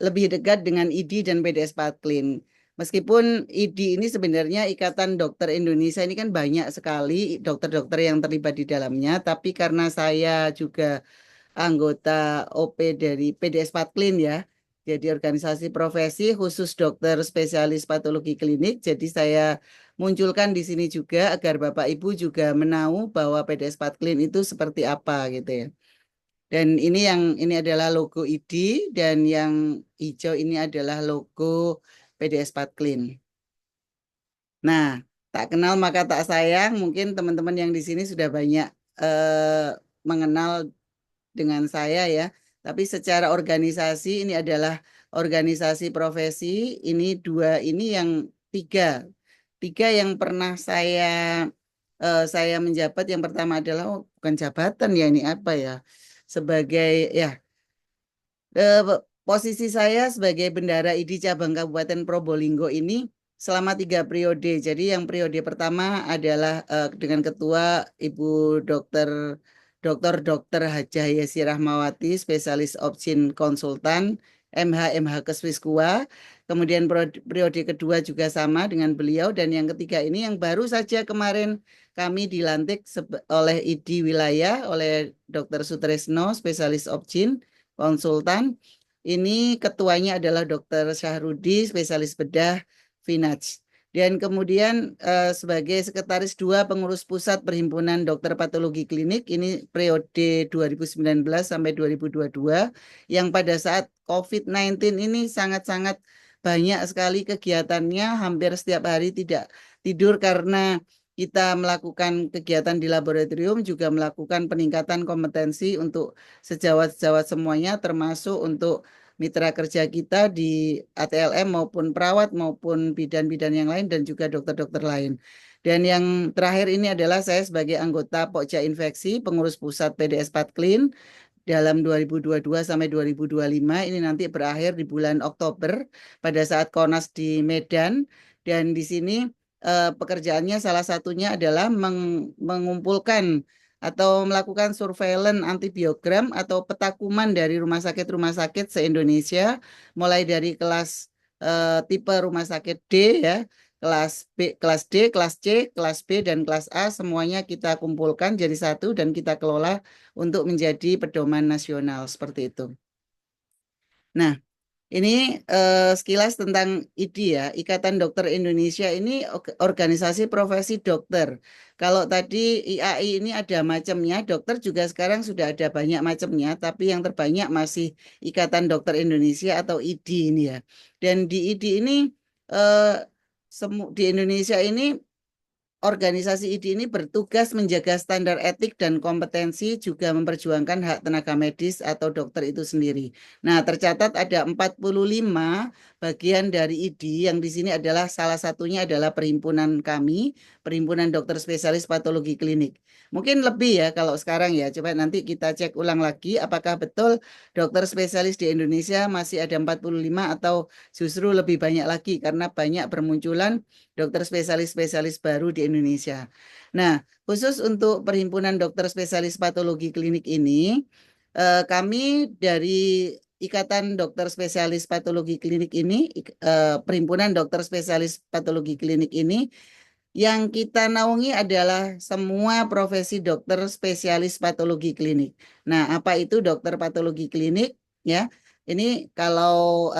Lebih dekat dengan IDI dan PDS Paklin. Meskipun IDI ini sebenarnya Ikatan Dokter Indonesia ini kan banyak sekali dokter-dokter yang terlibat di dalamnya, tapi karena saya juga anggota OP dari PDS Paklin ya, jadi organisasi profesi khusus dokter spesialis patologi klinik, jadi saya munculkan di sini juga agar Bapak Ibu juga menahu bahwa PDS Paklin itu seperti apa gitu ya. Dan ini adalah logo ID dan yang hijau ini adalah logo PDS Paklin. Nah, tak kenal maka tak sayang, mungkin teman-teman yang di sini sudah banyak mengenal dengan saya ya. Tapi secara organisasi ini adalah organisasi profesi, ini dua, ini yang tiga yang pernah saya menjabat. Yang pertama adalah bukan jabatan ya, ini apa ya? Sebagai ya posisi saya sebagai Bendara ID Cabang Kabupaten Probolinggo ini selama 3 periode. Jadi yang periode pertama adalah dengan ketua Ibu Dr. Hajah Yesi Rahmawati, spesialis opsin konsultan, MH Keswiskua. Kemudian periode kedua juga sama dengan beliau. Dan yang ketiga ini yang baru saja kemarin kami dilantik oleh ID wilayah, oleh Dr. Sutresno, spesialis opsin konsultan. Ini ketuanya adalah Dr. Syahrudi, spesialis bedah Vinaj. Dan kemudian sebagai sekretaris 2 pengurus pusat Perhimpunan Dokter Patologi Klinik, ini periode 2019 sampai 2022, yang pada saat COVID-19 ini sangat-sangat banyak sekali kegiatannya, hampir setiap hari tidak tidur karena kita melakukan kegiatan di laboratorium, juga melakukan peningkatan kompetensi untuk sejawat-sejawat semuanya, termasuk untuk mitra kerja kita di ATLM maupun perawat maupun bidan-bidan yang lain dan juga dokter-dokter lain. Dan yang terakhir ini adalah saya sebagai anggota Pokja Infeksi, pengurus pusat PDS Patklin dalam 2022 sampai 2025. Ini nanti berakhir di bulan Oktober pada saat Konas di Medan. Dan di sini pekerjaannya salah satunya adalah mengumpulkan atau melakukan surveillance antibiogram atau petakuman dari rumah sakit se-Indonesia, mulai dari kelas tipe rumah sakit D ya, kelas B, kelas D, kelas C, kelas B, dan kelas A, semuanya kita kumpulkan jadi satu dan kita kelola untuk menjadi pedoman nasional seperti itu. Nah, ini sekilas tentang IDI ya, Ikatan Dokter Indonesia ini organisasi profesi dokter. Kalau tadi IAI ini ada macamnya, dokter juga sekarang sudah ada banyak macamnya, tapi yang terbanyak masih Ikatan Dokter Indonesia atau IDI ini ya. Dan di IDI ini, di Indonesia ini, organisasi IDI ini bertugas menjaga standar etik dan kompetensi, juga memperjuangkan hak tenaga medis atau dokter itu sendiri. Nah, tercatat ada 45 bagian dari IDI, yang di sini adalah salah satunya adalah perhimpunan kami, Perhimpunan Dokter Spesialis Patologi Klinik. Mungkin lebih ya kalau sekarang ya, coba nanti kita cek ulang lagi apakah betul dokter spesialis di Indonesia masih ada 45 atau justru lebih banyak lagi karena banyak bermunculan dokter spesialis-spesialis baru di Indonesia. Nah, khusus untuk Perhimpunan Dokter Spesialis Patologi Klinik ini, kami dari Ikatan Dokter Spesialis Patologi Klinik ini, Perhimpunan Dokter Spesialis Patologi Klinik ini, yang kita naungi adalah semua profesi dokter spesialis patologi klinik. Nah, apa itu dokter patologi klinik? Ya, ini kalau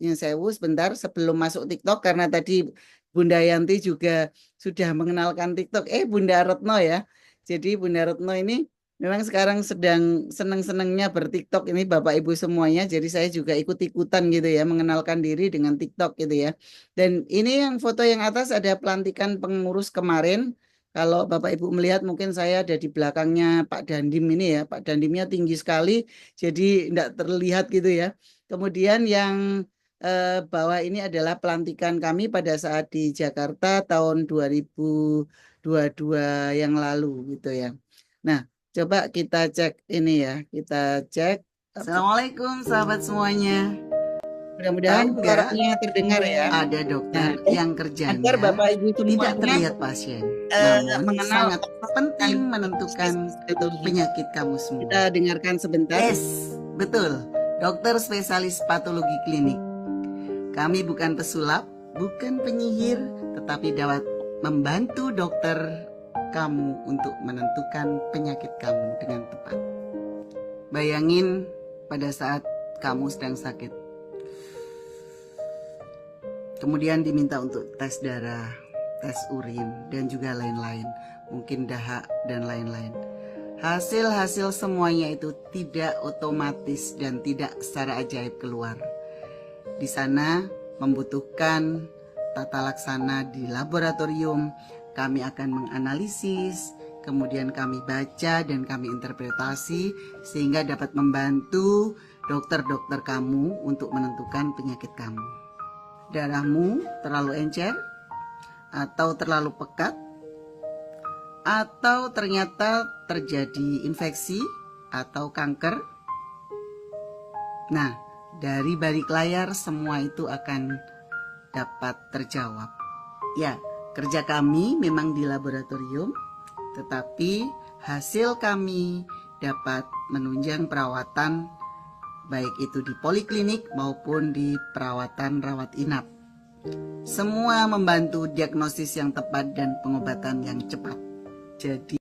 yang sewu sebentar sebelum masuk TikTok, karena tadi Bunda Yanti juga sudah mengenalkan TikTok. Bunda Retno ya. Jadi Bunda Retno ini memang sekarang sedang seneng-senengnya berTikTok ini Bapak Ibu semuanya. Jadi saya juga ikut-ikutan gitu ya, mengenalkan diri dengan TikTok gitu ya. Dan ini yang foto yang atas ada pelantikan pengurus kemarin. Kalau Bapak Ibu melihat mungkin saya ada di belakangnya Pak Dandim ini ya. Pak Dandimnya tinggi sekali, jadi tidak terlihat gitu ya. Kemudian yang bawah ini adalah pelantikan kami pada saat di Jakarta tahun 2022 yang lalu gitu ya. Nah, coba kita cek ini ya, kita cek. Assalamualaikum sahabat semuanya. Mudah-mudahan suaranya terdengar ya. Ada dokter yang kerjanya agar Bapak Ibu tidak terlihat pasien, namun sangat penting menentukan penyakit kamu semua. Kita dengarkan sebentar. Yes, betul. Dokter spesialis patologi klinik. Kami bukan pesulap, bukan penyihir, tetapi dapat membantu dokter kamu untuk menentukan penyakit kamu dengan tepat. Bayangin pada saat kamu sedang sakit, kemudian diminta untuk tes darah, tes urin, dan juga lain-lain, mungkin dahak dan lain-lain. Hasil-hasil semuanya itu tidak otomatis dan tidak secara ajaib keluar. Di sana membutuhkan tata laksana di laboratorium. Kami akan menganalisis, kemudian kami baca dan kami interpretasi sehingga dapat membantu dokter-dokter kamu untuk menentukan penyakit kamu. Darahmu terlalu encer atau terlalu pekat, atau ternyata terjadi infeksi atau kanker. Nah, dari balik layar semua itu akan dapat terjawab. Ya, kerja kami memang di laboratorium, tetapi hasil kami dapat menunjang perawatan baik itu di poliklinik maupun di perawatan rawat inap. Semua membantu diagnosis yang tepat dan pengobatan yang cepat. Jadi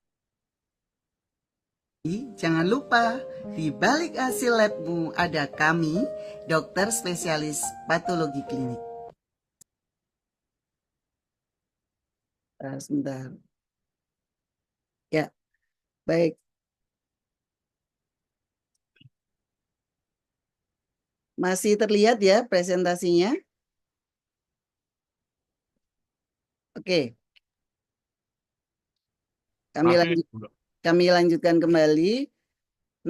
jangan lupa, di balik hasil labmu ada kami, dokter spesialis patologi klinik. Sebentar. Ya, baik. Masih terlihat ya presentasinya? Oke. Masih, Bu Dok. Kami lanjutkan kembali.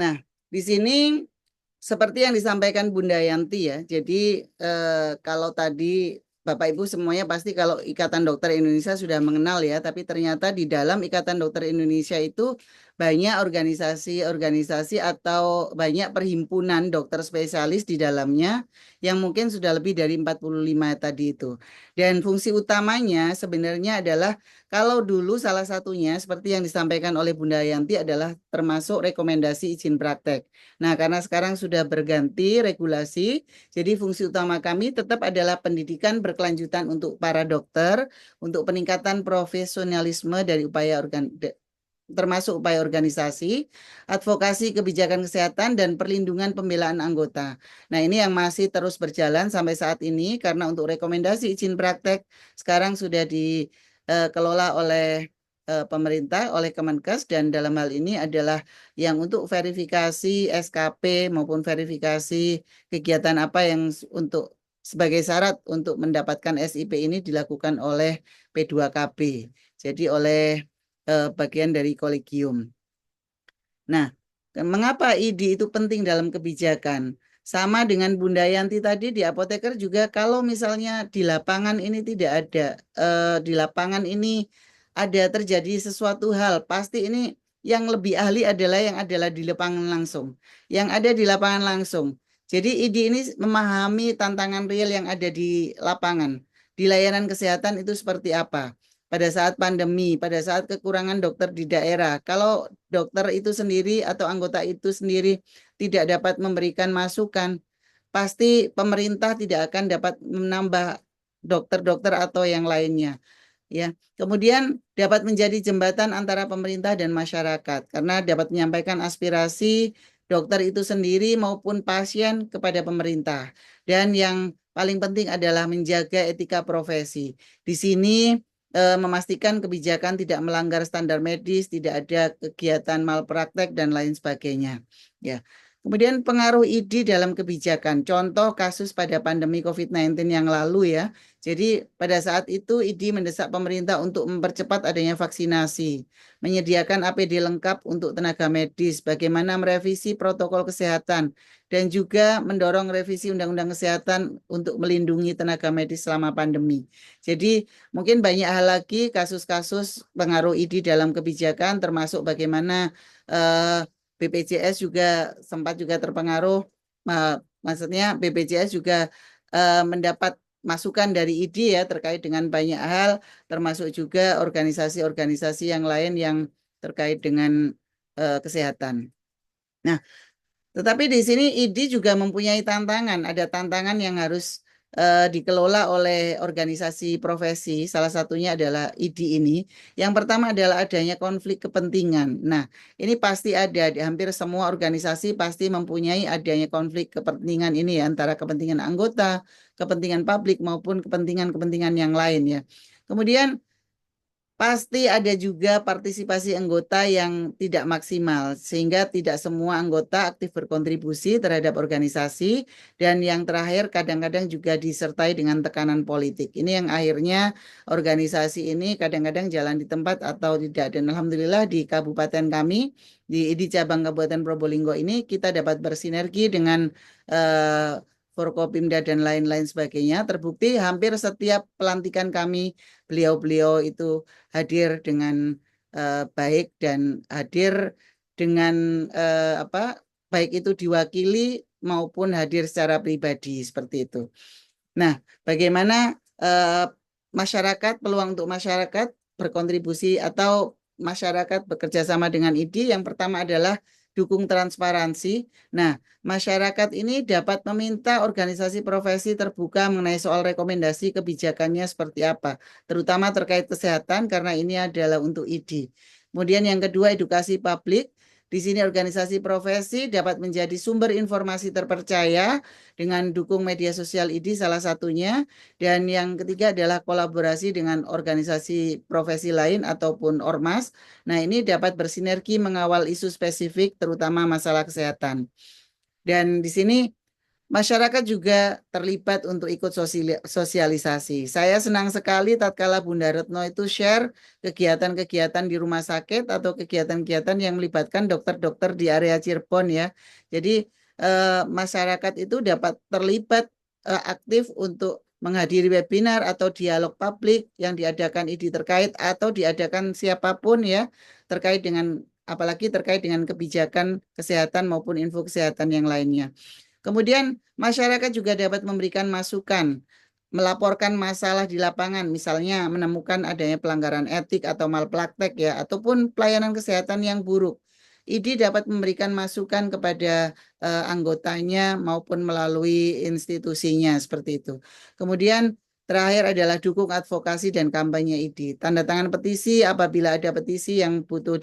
Nah, di sini seperti yang disampaikan Bunda Yanti ya. Jadi kalau tadi Bapak Ibu semuanya pasti kalau Ikatan Dokter Indonesia sudah mengenal ya, tapi ternyata di dalam Ikatan Dokter Indonesia itu banyak organisasi-organisasi atau banyak perhimpunan dokter spesialis di dalamnya yang mungkin sudah lebih dari 45 tadi itu. Dan fungsi utamanya sebenarnya adalah kalau dulu salah satunya seperti yang disampaikan oleh Bunda Yanti adalah termasuk rekomendasi izin praktek. Nah, karena sekarang sudah berganti regulasi, jadi fungsi utama kami tetap adalah pendidikan berkelanjutan untuk para dokter, untuk peningkatan profesionalisme dari termasuk upaya organisasi, advokasi kebijakan kesehatan, dan perlindungan pembelaan anggota. Nah, ini yang masih terus berjalan sampai saat ini, karena untuk rekomendasi izin praktek sekarang sudah dikelola oleh pemerintah, oleh Kemenkes, dan dalam hal ini adalah yang untuk verifikasi SKP maupun verifikasi kegiatan apa yang untuk sebagai syarat untuk mendapatkan SIP ini dilakukan oleh P2KB. Jadi oleh bagian dari kolegium. Nah, mengapa ID itu penting dalam kebijakan? Sama dengan Bunda Yanti tadi di apoteker juga kalau misalnya di lapangan ini tidak ada, di lapangan ini ada terjadi sesuatu hal, pasti ini yang lebih ahli adalah yang adalah di lapangan langsung. Yang ada di lapangan langsung. Jadi ID ini memahami tantangan real yang ada di lapangan. Di layanan kesehatan itu seperti apa? Pada saat pandemi, pada saat kekurangan dokter di daerah. Kalau dokter itu sendiri atau anggota itu sendiri tidak dapat memberikan masukan, pasti pemerintah tidak akan dapat menambah dokter-dokter atau yang lainnya. Ya, kemudian dapat menjadi jembatan antara pemerintah dan masyarakat karena dapat menyampaikan aspirasi dokter itu sendiri maupun pasien kepada pemerintah. Dan yang paling penting adalah menjaga etika profesi. Di sini memastikan kebijakan tidak melanggar standar medis, tidak ada kegiatan malpraktek dan lain sebagainya. Ya. Kemudian pengaruh ID dalam kebijakan. Contoh kasus pada pandemi COVID-19 yang lalu ya. Jadi pada saat itu ID mendesak pemerintah untuk mempercepat adanya vaksinasi, menyediakan APD lengkap untuk tenaga medis, bagaimana merevisi protokol kesehatan, dan juga mendorong revisi Undang-Undang Kesehatan untuk melindungi tenaga medis selama pandemi. Jadi mungkin banyak hal lagi kasus-kasus pengaruh ID dalam kebijakan, termasuk bagaimana BPJS juga sempat juga terpengaruh, maksudnya BPJS juga mendapat masukan dari ID ya terkait dengan banyak hal, termasuk juga organisasi-organisasi yang lain yang terkait dengan kesehatan. Nah, tetapi di sini ID juga mempunyai tantangan, ada tantangan yang harus dikelola oleh organisasi profesi, salah satunya adalah ID ini. Yang pertama adalah adanya konflik kepentingan. Nah, ini pasti ada, di hampir semua organisasi pasti mempunyai adanya konflik kepentingan ini ya, antara kepentingan anggota, kepentingan publik maupun kepentingan-kepentingan yang lain ya. Kemudian pasti ada juga partisipasi anggota yang tidak maksimal, sehingga tidak semua anggota aktif berkontribusi terhadap organisasi, dan yang terakhir kadang-kadang juga disertai dengan tekanan politik. Ini yang akhirnya organisasi ini kadang-kadang jalan di tempat atau tidak. Dan alhamdulillah di kabupaten kami, di cabang Kabupaten Probolinggo ini, kita dapat bersinergi dengan Forkopimda dan lain-lain sebagainya. Terbukti hampir setiap pelantikan kami, beliau-beliau itu hadir dengan baik dan hadir dengan baik itu diwakili maupun hadir secara pribadi seperti itu. Nah, bagaimana eh, masyarakat, peluang untuk masyarakat berkontribusi atau masyarakat bekerja sama dengan ID. Yang pertama adalah dukung transparansi. Nah, masyarakat ini dapat meminta organisasi profesi terbuka mengenai soal rekomendasi kebijakannya seperti apa, terutama terkait kesehatan karena ini adalah untuk ID. Kemudian yang kedua, edukasi publik. Di sini organisasi profesi dapat menjadi sumber informasi terpercaya dengan dukung media sosial ID salah satunya. Dan yang ketiga adalah kolaborasi dengan organisasi profesi lain ataupun ormas. Nah, ini dapat bersinergi mengawal isu spesifik terutama masalah kesehatan. Dan di sini masyarakat juga terlibat untuk ikut sosialisasi. Saya senang sekali tatkala Bunda Retno itu share kegiatan-kegiatan di rumah sakit atau kegiatan-kegiatan yang melibatkan dokter-dokter di area Cirebon ya. Jadi masyarakat itu dapat terlibat aktif untuk menghadiri webinar atau dialog publik yang diadakan ID terkait atau diadakan siapapun ya terkait dengan apalagi terkait dengan kebijakan kesehatan maupun info kesehatan yang lainnya. Kemudian masyarakat juga dapat memberikan masukan, melaporkan masalah di lapangan, misalnya menemukan adanya pelanggaran etik atau malpraktek ya, ataupun pelayanan kesehatan yang buruk. ID dapat memberikan masukan kepada anggotanya maupun melalui institusinya seperti itu. Kemudian terakhir adalah dukung advokasi dan kampanye ID. Tanda tangan petisi apabila ada petisi yang butuh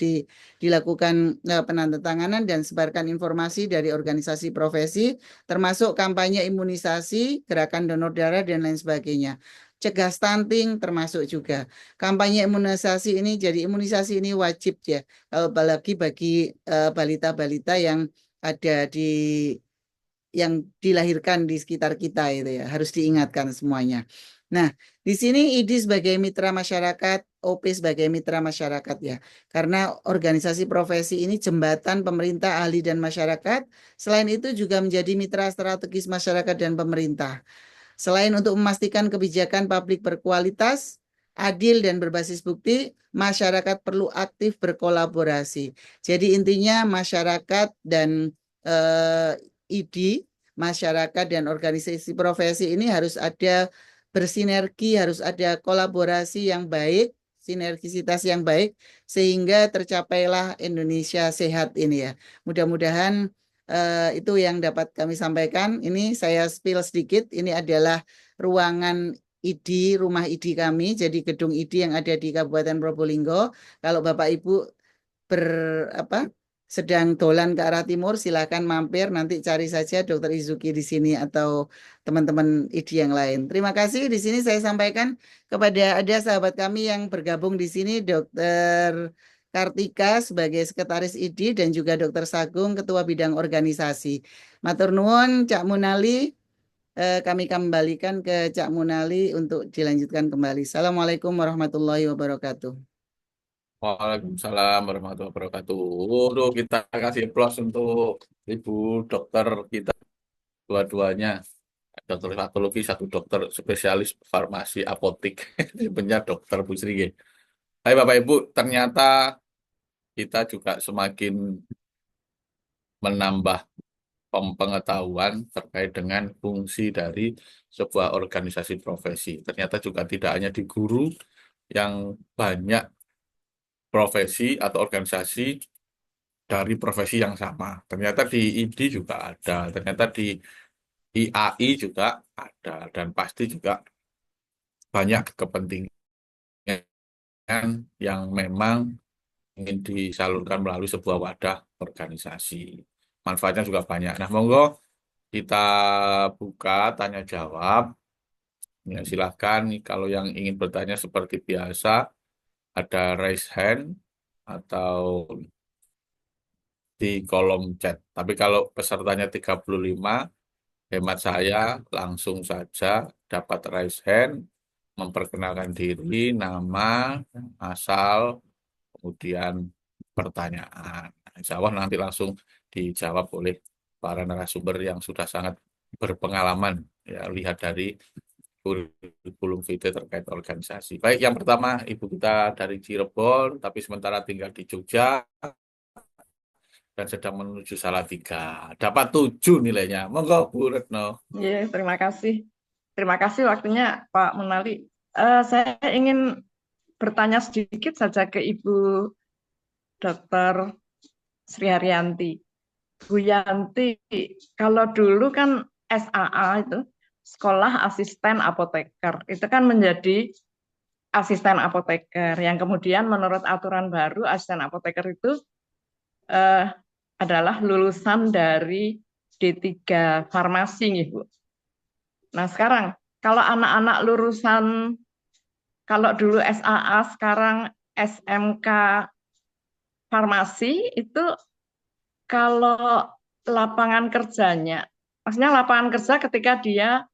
dilakukan penandatanganan dan sebarkan informasi dari organisasi profesi, termasuk kampanye imunisasi, gerakan donor darah, dan lain sebagainya. Cegah stunting termasuk juga. Kampanye imunisasi ini, jadi imunisasi ini wajib ya, apalagi bagi balita-balita yang ada yang dilahirkan di sekitar kita itu ya, harus diingatkan semuanya. Nah, di sini ID sebagai mitra masyarakat, OP sebagai mitra masyarakat ya. Karena organisasi profesi ini jembatan pemerintah, ahli dan masyarakat. Selain itu juga menjadi mitra strategis masyarakat dan pemerintah. Selain untuk memastikan kebijakan publik berkualitas, adil dan berbasis bukti, masyarakat perlu aktif berkolaborasi. Jadi intinya masyarakat dan ID, masyarakat dan organisasi profesi ini harus ada bersinergi, harus ada kolaborasi yang baik, sinergisitas yang baik, sehingga tercapailah Indonesia sehat ini ya. Mudah-mudahan itu yang dapat kami sampaikan. Ini saya spill sedikit, ini adalah ruangan ID, rumah ID kami, jadi gedung ID yang ada di Kabupaten Probolinggo. Kalau Bapak Ibu sedang dolan ke arah timur, silakan mampir, nanti cari saja Dr. Izuki di sini atau teman-teman ID yang lain. Terima kasih. Di sini saya sampaikan kepada ada sahabat kami yang bergabung di sini, Dr. Kartika sebagai Sekretaris ID dan juga Dr. Sagung Ketua Bidang Organisasi. Matur nuwun Cak Munali, kami kembalikan ke Cak Munali untuk dilanjutkan kembali. Assalamualaikum warahmatullahi wabarakatuh. Waalaikumsalam warahmatullahi wabarakatuh. Waduh, kita kasih plus untuk Ibu dokter kita dua-duanya. Dokter patologi, satu dokter spesialis farmasi apotik. Sebenarnya dokter Bu Sri. Hai Bapak Ibu, ternyata kita juga semakin menambah pengetahuan terkait dengan fungsi dari sebuah organisasi profesi. Ternyata juga tidak hanya di guru yang banyak profesi atau organisasi dari profesi yang sama. Ternyata di ID juga ada, ternyata di IAI juga ada, dan pasti juga banyak kepentingan yang memang ingin disalurkan melalui sebuah wadah organisasi. Manfaatnya juga banyak. Nah, monggo kita buka tanya jawab. Ya, silahkan kalau yang ingin bertanya seperti biasa, ada raise hand atau di kolom chat. Tapi kalau pesertanya 35, hemat saya langsung saja dapat raise hand, memperkenalkan diri, nama, asal, kemudian pertanyaan. Insya Allah nanti langsung dijawab oleh para narasumber yang sudah sangat berpengalaman, ya, lihat dari kurikulum VT terkait organisasi. Baik, yang pertama Ibu kita dari Cirebon, tapi sementara tinggal di Jogja dan sedang menuju Salatiga. Dapat 7 nilainya. Monggo Bu Retno. Iya, terima kasih. Terima kasih waktunya Pak Munali. Saya ingin bertanya sedikit saja ke Ibu Dr. Sri Haryanti. Bu Yanti, kalau dulu kan SAA itu, Sekolah Asisten Apoteker, itu kan menjadi asisten apoteker, yang kemudian menurut aturan baru asisten apoteker itu adalah lulusan dari D3 farmasi, Bu. Nah sekarang, kalau anak-anak lulusan, kalau dulu SAA, sekarang SMK farmasi, itu kalau lapangan kerjanya, maksudnya lapangan kerja ketika dia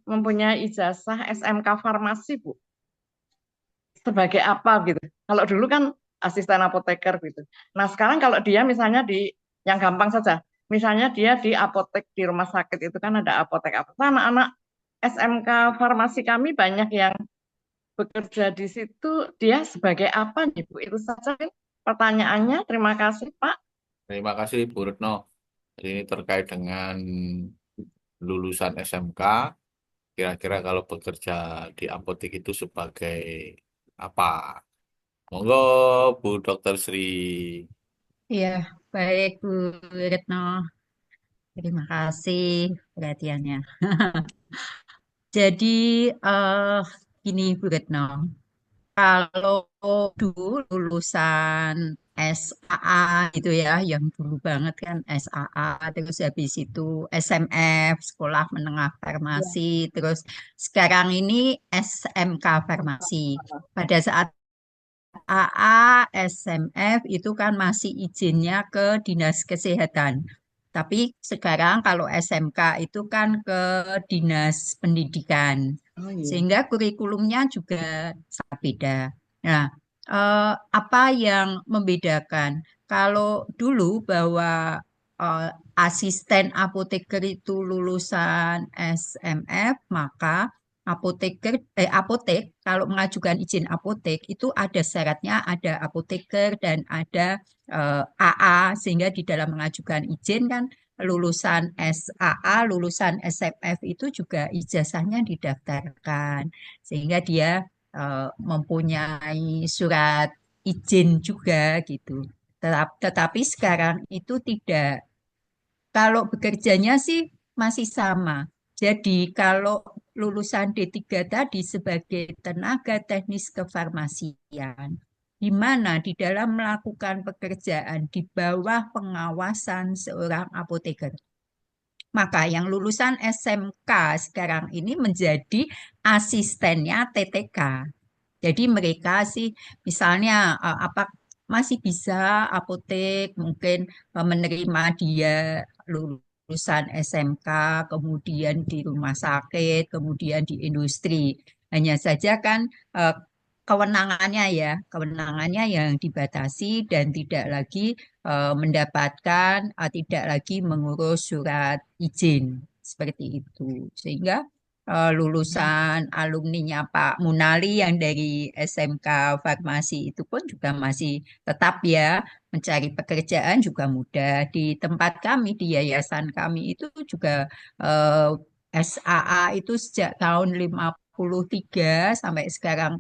mempunyai ijazah SMK farmasi, Bu, sebagai apa gitu. Kalau dulu kan asisten apoteker gitu. Nah sekarang kalau dia misalnya yang gampang saja, misalnya dia di apotek di rumah sakit itu kan ada apotek. Anak-anak SMK farmasi kami banyak yang bekerja di situ, dia sebagai apa nih Bu? Itu saja pertanyaannya. Terima kasih Pak. Terima kasih Bu Retno. Jadi ini terkait dengan lulusan SMK, kira-kira kalau bekerja di apotek itu sebagai apa? Monggo Bu Dokter Sri. Ya, baik Bu Retno. Terima kasih perhatiannya. Jadi gini Bu Retno, kalau dulu lulusan SAA gitu ya, yang dulu banget kan SAA, terus habis itu SMF, Sekolah Menengah Farmasi, terus sekarang ini SMK Farmasi. Pada saat AA, SMF itu kan masih izinnya ke Dinas Kesehatan. Tapi sekarang kalau SMK itu kan ke Dinas Pendidikan. Oh iya. Sehingga kurikulumnya juga sangat beda. Nah, apa yang membedakan? Kalau dulu bahwa eh, asisten apoteker itu lulusan SMF, maka apotek kalau mengajukan izin apotek itu ada syaratnya, ada apoteker dan ada AA, sehingga di dalam mengajukan izin kan lulusan SAA, lulusan SMF itu juga ijazahnya didaftarkan, sehingga dia mempunyai surat izin juga gitu. Tetapi sekarang itu tidak. Kalau bekerjanya sih masih sama. Jadi kalau lulusan D3 tadi sebagai tenaga teknis kefarmasian, di mana di dalam melakukan pekerjaan di bawah pengawasan seorang apoteker. Maka yang lulusan SMK sekarang ini menjadi asistennya TTK. Jadi mereka sih misalnya apa masih bisa apotek mungkin menerima dia lulusan SMK, kemudian di rumah sakit, kemudian di industri. Hanya saja kan eh, kewenangannya yang dibatasi dan tidak lagi tidak lagi mengurus surat izin seperti itu. Sehingga lulusan alumninya Pak Munali yang dari SMK Farmasi itu pun juga masih tetap ya mencari pekerjaan juga mudah. Di tempat kami, di yayasan kami itu juga eh, SAA itu sejak tahun 53 sampai sekarang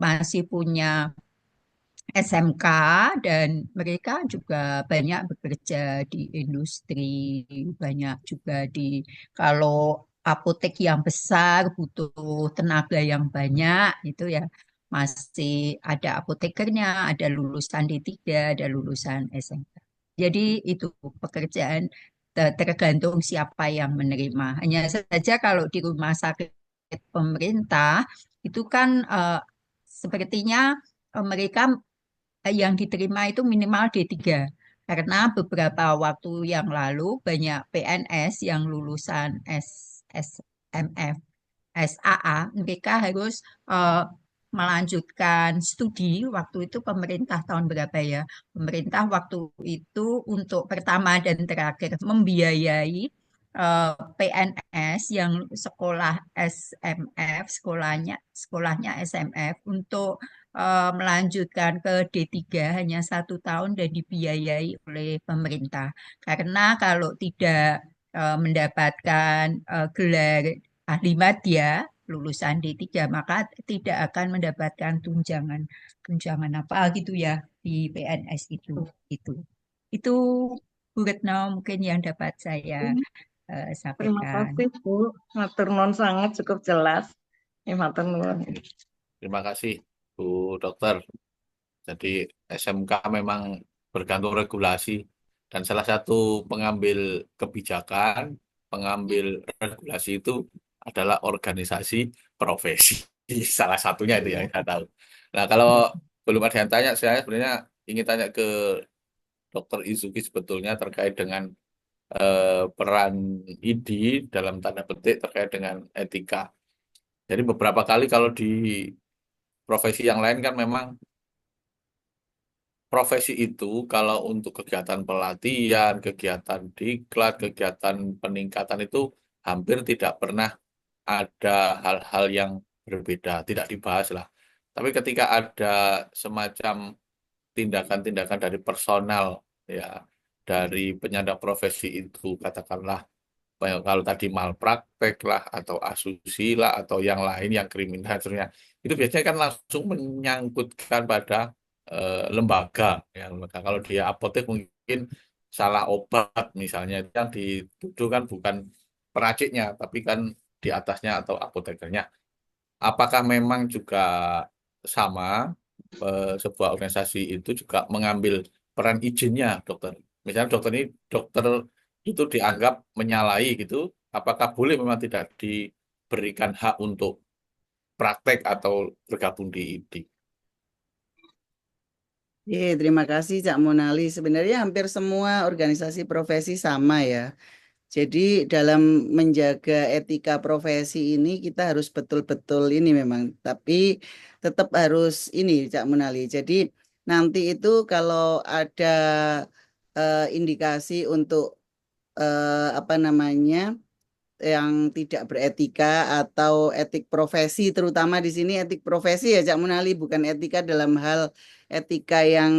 masih punya SMK dan mereka juga banyak bekerja di industri, banyak juga kalau apotek yang besar butuh tenaga yang banyak itu ya masih ada apotekernya, ada lulusan D3, ada lulusan SMK. Jadi itu pekerjaan tergantung siapa yang menerima. Hanya saja kalau di rumah sakit pemerintah itu kan sepertinya mereka yang diterima itu minimal D3. Karena beberapa waktu yang lalu banyak PNS yang lulusan SMF, SAA, mereka harus eh, melanjutkan studi. Waktu itu pemerintah tahun berapa ya? Pemerintah waktu itu untuk pertama dan terakhir membiayai PNS yang sekolah SMF, sekolahnya SMF untuk melanjutkan ke D3 hanya 1 tahun dan dibiayai oleh pemerintah. Karena kalau tidak mendapatkan gelar ahli madya, lulusan D3, maka tidak akan mendapatkan tunjangan tunjangan apa gitu ya di PNS itu. Itu Bu Retno mungkin yang dapat saya Terima sampaikan. kasih Bu, matur nuwun sangat cukup jelas. Matur nuwun. Terima kasih Bu Dokter. Jadi SMK memang bergantung regulasi dan salah satu pengambil kebijakan, pengambil regulasi itu adalah organisasi profesi. Salah satunya itu yang saya tahu. Nah, kalau belum ada yang tanya, saya sebenarnya ingin tanya ke Dokter Izuki sebetulnya terkait dengan peran ID dalam tanda petik terkait dengan etika. Jadi beberapa kali kalau di profesi yang lain kan memang profesi itu kalau untuk kegiatan pelatihan, kegiatan diklat, kegiatan peningkatan itu hampir tidak pernah ada hal-hal yang berbeda, tidak dibahas lah. Tapi ketika ada semacam tindakan-tindakan dari personal, ya, dari penyandang profesi itu, katakanlah kalau tadi malpraktek lah, atau asusila, atau yang lain yang kriminal, seterusnya, itu biasanya kan langsung menyangkutkan pada lembaga, ya, lembaga. Kalau dia apotek mungkin salah obat misalnya, itu yang dituduh kan bukan peraciknya, tapi kan di atasnya atau apotekernya. Apakah memang juga sama sebuah organisasi itu juga mengambil peran izinnya, dokter? Misalnya dokter ini dokter itu dianggap menyalahi gitu, apakah boleh memang tidak diberikan hak untuk praktek atau bergabung di ID? Terima kasih Cak Monali. Sebenarnya hampir semua organisasi profesi sama ya. Jadi dalam menjaga etika profesi ini kita harus betul-betul ini memang, tapi tetap harus ini Cak Monali. Jadi nanti itu kalau ada indikasi untuk apa namanya yang tidak beretika atau etik profesi, terutama di sini etik profesi ya Cak Munali, bukan etika dalam hal etika yang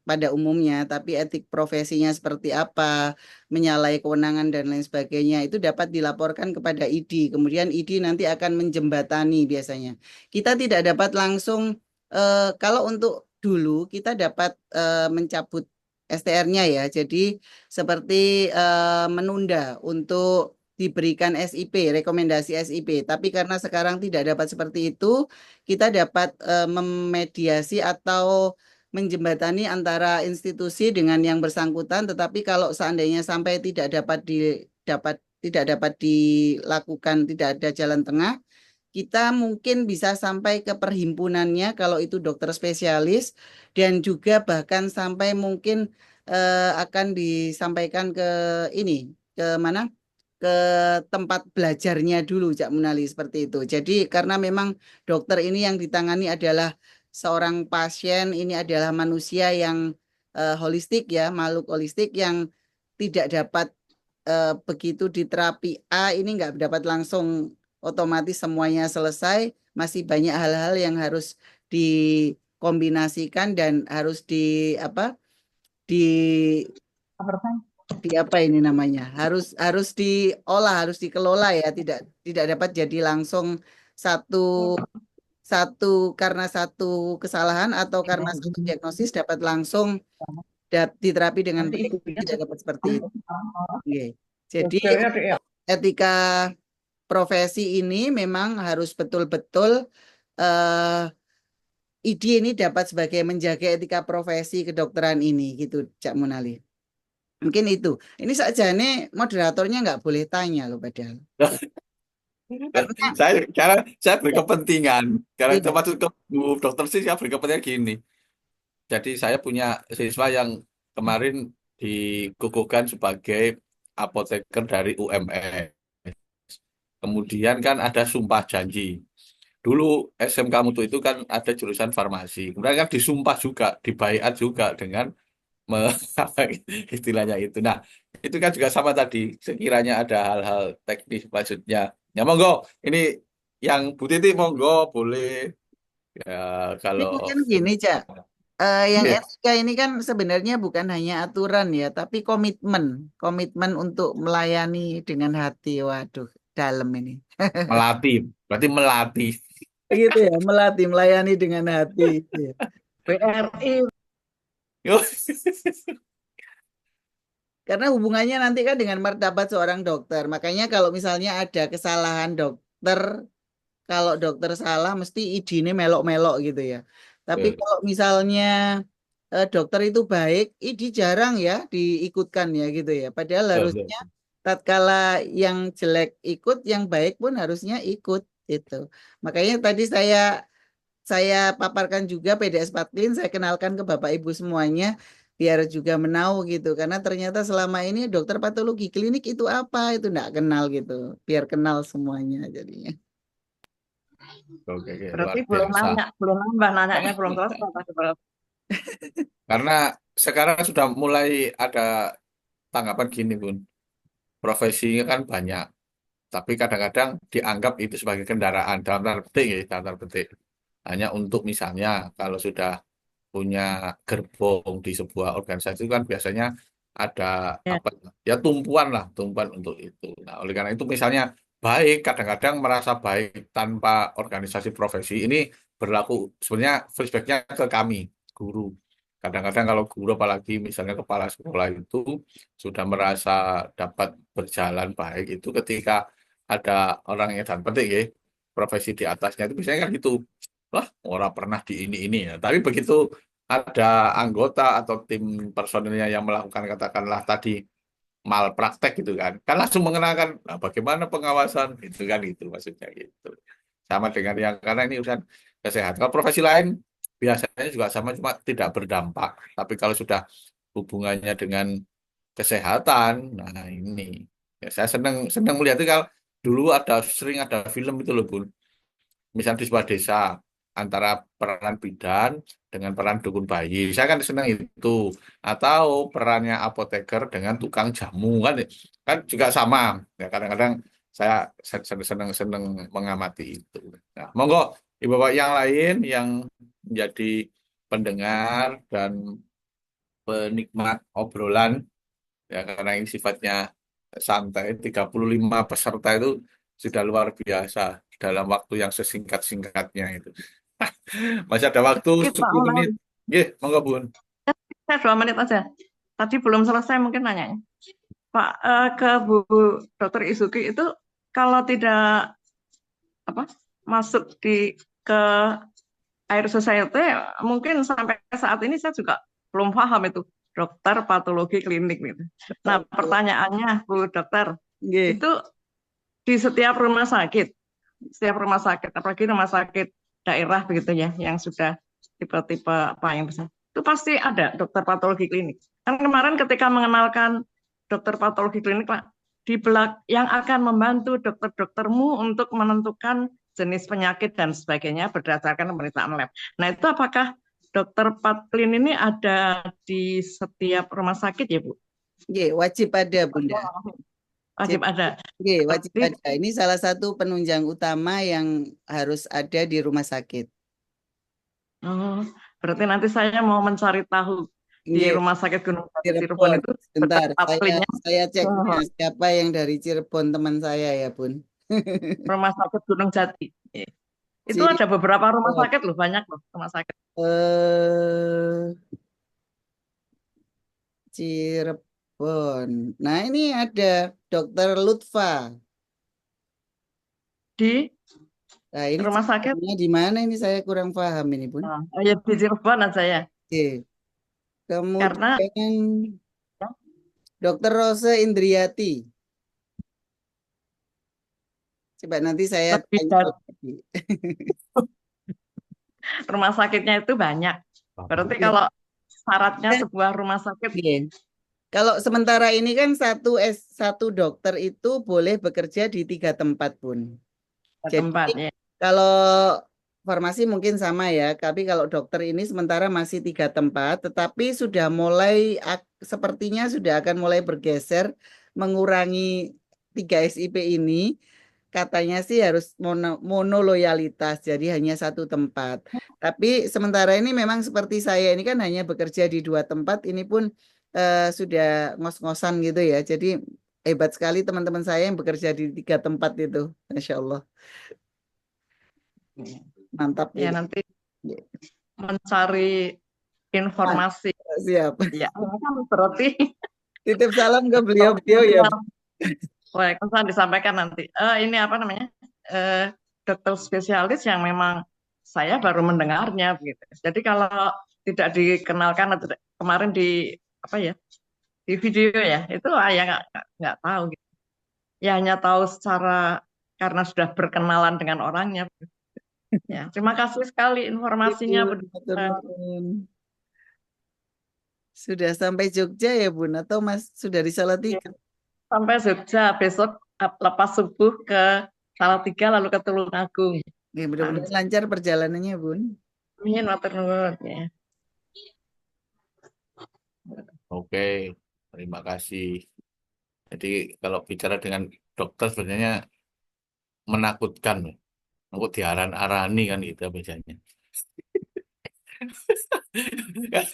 pada umumnya, tapi etik profesinya seperti apa, menyalahi kewenangan dan lain sebagainya, itu dapat dilaporkan kepada ID. Kemudian ID nanti akan menjembatani biasanya. Kita tidak dapat langsung, kalau untuk dulu kita dapat mencabut STR-nya ya, jadi seperti menunda untuk diberikan SIP, rekomendasi SIP. Tapi karena sekarang tidak dapat seperti itu, kita dapat memediasi atau menjembatani antara institusi dengan yang bersangkutan. Tetapi kalau seandainya sampai tidak dapat dilakukan, tidak ada jalan tengah, kita mungkin bisa sampai ke perhimpunannya kalau itu dokter spesialis, dan juga bahkan sampai mungkin akan disampaikan ke ini, ke mana? Ke tempat belajarnya dulu Cak Munali, seperti itu. Jadi karena memang dokter ini yang ditangani adalah seorang pasien, ini adalah manusia yang holistik ya, makhluk holistik yang tidak dapat begitu di terapi A ini nggak dapat langsung otomatis semuanya selesai, masih banyak hal-hal yang harus dikombinasikan dan harus di apa ini namanya, harus diolah, harus dikelola ya, tidak dapat jadi langsung satu satu karena satu kesalahan atau karena satu diagnosis dapat langsung diterapi dengan baik, tidak dapat seperti itu. Oke. Jadi etika profesi ini memang harus betul-betul ID ini dapat sebagai menjaga etika profesi kedokteran ini gitu Cak Munali. Mungkin itu. Ini saja nih moderatornya nggak boleh tanya loh padahal. Karena Saya berkepentingan. Karena iya, termasuk ke Bu Dokter sih, saya berkepentingan gini. Jadi saya punya siswa yang kemarin dikukuhkan sebagai apoteker dari UMS. Kemudian kan ada sumpah janji. Dulu SMK Mutu itu kan ada jurusan farmasi. Kemudian kan disumpah juga, dibaiat juga dengan apa istilahnya itu. Nah, itu kan juga sama tadi. Sekiranya ada hal-hal teknis maksudnya. Ya monggo, ini yang Bu Titi monggo boleh. Ya ini kalau mungkin gini Cak. Yang Iya. etika ini kan sebenarnya bukan hanya aturan ya, tapi komitmen untuk melayani dengan hati. Waduh, dalam ini. Melatih, berarti melatih. Gitu ya, melatih, melayani dengan hati. Gitu ya. BRI. Yo. Karena hubungannya nanti kan dengan martabat seorang dokter. Makanya kalau misalnya ada kesalahan dokter, kalau dokter salah mesti izinnya melok-melok gitu ya. Tapi Betul, kalau misalnya dokter itu baik, idi jarang ya diikutkan ya gitu ya. Padahal betul, harusnya betul. tatkala yang jelek ikut, yang baik pun harusnya ikut gitu. Makanya tadi saya paparkan juga PDS Patlin, saya kenalkan ke Bapak Ibu semuanya biar juga menahu gitu. Karena ternyata selama ini dokter patologi klinik itu apa, itu enggak kenal gitu. Biar kenal semuanya jadinya. Oke, oke, luar Berarti belum biasa. nanya, belum nambah nanyanya, belum selesai tadi berarti. Karena sekarang sudah mulai ada tanggapan gini, Bun. Profesinya kan banyak, tapi kadang-kadang dianggap itu sebagai kendaraan dalam tanda petik ya, dalam tanda petik. Hanya untuk misalnya kalau sudah punya gerbong di sebuah organisasi itu kan biasanya ada Ya. apa ya tumpuan untuk itu. Nah, oleh karena itu misalnya baik kadang-kadang merasa baik tanpa organisasi profesi ini berlaku sebenarnya flashbacknya ke kami guru. Kadang-kadang kalau guru apalagi misalnya kepala sekolah itu sudah merasa dapat berjalan baik itu ketika ada orang yang dan penting ya profesi di atasnya itu biasanya kan gitu. Wah, orang pernah di ini ya. Tapi begitu ada anggota atau tim personilnya yang melakukan katakanlah tadi malpraktek gitu kan langsung mengenalkan nah, bagaimana pengawasan itu kan itu maksudnya gitu. Sama dengan yang karena ini urusan kesehatan. Kalau profesi lain biasanya juga sama cuma tidak berdampak. Tapi kalau sudah hubungannya dengan kesehatan, nah ini ya saya senang senang melihat itu kalau dulu sering ada film itu loh Bun misalnya di sebuah desa antara peran bidan dengan peran dukun bayi. Saya kan senang itu. Atau perannya apoteker dengan tukang jamu kan juga sama. Ya kadang-kadang saya senang mengamati itu. Nah, monggo Ibu Bapak yang lain yang menjadi pendengar dan penikmat obrolan ya karena ini sifatnya santai 35 peserta itu sudah luar biasa dalam waktu yang sesingkat-singkatnya itu. Masih ada waktu Kita 10 menit. Nggih, monggo Bun. saya 2 menit aja. Tadi belum selesai mungkin nanyanya. Pak, ke Bu Dokter Isuki itu kalau tidak apa masuk ke Air Society mungkin sampai saat ini saya juga belum paham itu dokter patologi klinik gitu. Nah, pertanyaannya Bu Dokter, Nggih. itu di setiap rumah sakit, apalagi rumah sakit daerah begitu ya, yang sudah tipe-tipe apa yang besar, itu pasti ada dokter patologi klinik. Kan kemarin ketika mengenalkan dokter patologi klinik, Pak, yang akan membantu dokter-doktermu untuk menentukan jenis penyakit dan sebagainya berdasarkan pemeriksaan lab. Nah, itu apakah dokter patklin ini ada di setiap rumah sakit ya, Bu? Nggih, wajib ada Bunda. Wajib Jadi, ada. nggih, wajib Berarti, ada. Ini salah satu penunjang utama yang harus ada di rumah sakit. berarti nanti saya mau mencari tahu di Nggih, rumah sakit Gunung Jati Cirebon Cirebon. itu Sebentar, dokter patklinnya saya cek siapa yang dari Cirebon teman saya ya, Bun. rumah sakit Gunung Jati. Itu ada beberapa rumah sakit loh, banyak loh rumah sakit. Cirebon. Nah, ini ada Dokter Lutfa. Di Nah, ini rumah sakit di mana ini saya kurang paham ini, Bun. ya di Cirebon aja ya. Oke. Karena Kemudian Dokter Rose Indriati. Coba nanti saya lebih tanya dari lagi. rumah sakitnya itu banyak. Berarti kalau syaratnya sebuah rumah sakit Oke. Kalau sementara ini kan satu dokter itu boleh bekerja di 3 tempat Pun. Jadi tempat ya. kalau farmasi mungkin sama ya, tapi kalau dokter ini sementara masih 3 tempat, tetapi sudah mulai sepertinya sudah akan mulai bergeser mengurangi 3 SIP ini. Katanya sih harus monoloyalitas, jadi hanya satu tempat. Tapi sementara ini memang seperti saya ini kan hanya bekerja di 2 tempat, ini pun sudah ngos-ngosan gitu ya. Jadi hebat sekali teman-teman saya yang bekerja di 3 tempat itu. Masya Allah. Mantap Ya ini. nanti Ya, mencari informasi. siap. Ya, kan berarti Titip salam ke kalau beliau-beliau ya. Waalaikumsalam disampaikan nanti. Ini apa namanya? Dokter spesialis yang memang saya baru mendengarnya begitu. Jadi kalau tidak dikenalkan atau kemarin di apa ya di video ya itu ya nggak tahu gitu. Ya hanya tahu secara karena sudah berkenalan dengan orangnya. Ya, terima kasih sekali informasinya, Bu Matur Dokter. nuwun. Sudah sampai Jogja ya Bun atau Mas sudah di Ya, Salatiga? sampai Jogja besok lepas subuh ke Salatiga lalu ke Tulungagung. Ya, mudah-mudahan lancar perjalanannya Bun. Amin, matur nuwun ya. Oke, terima kasih. Jadi kalau bicara dengan dokter sebenarnya menakutkan. Aku diaran-arani kan gitu biasanya.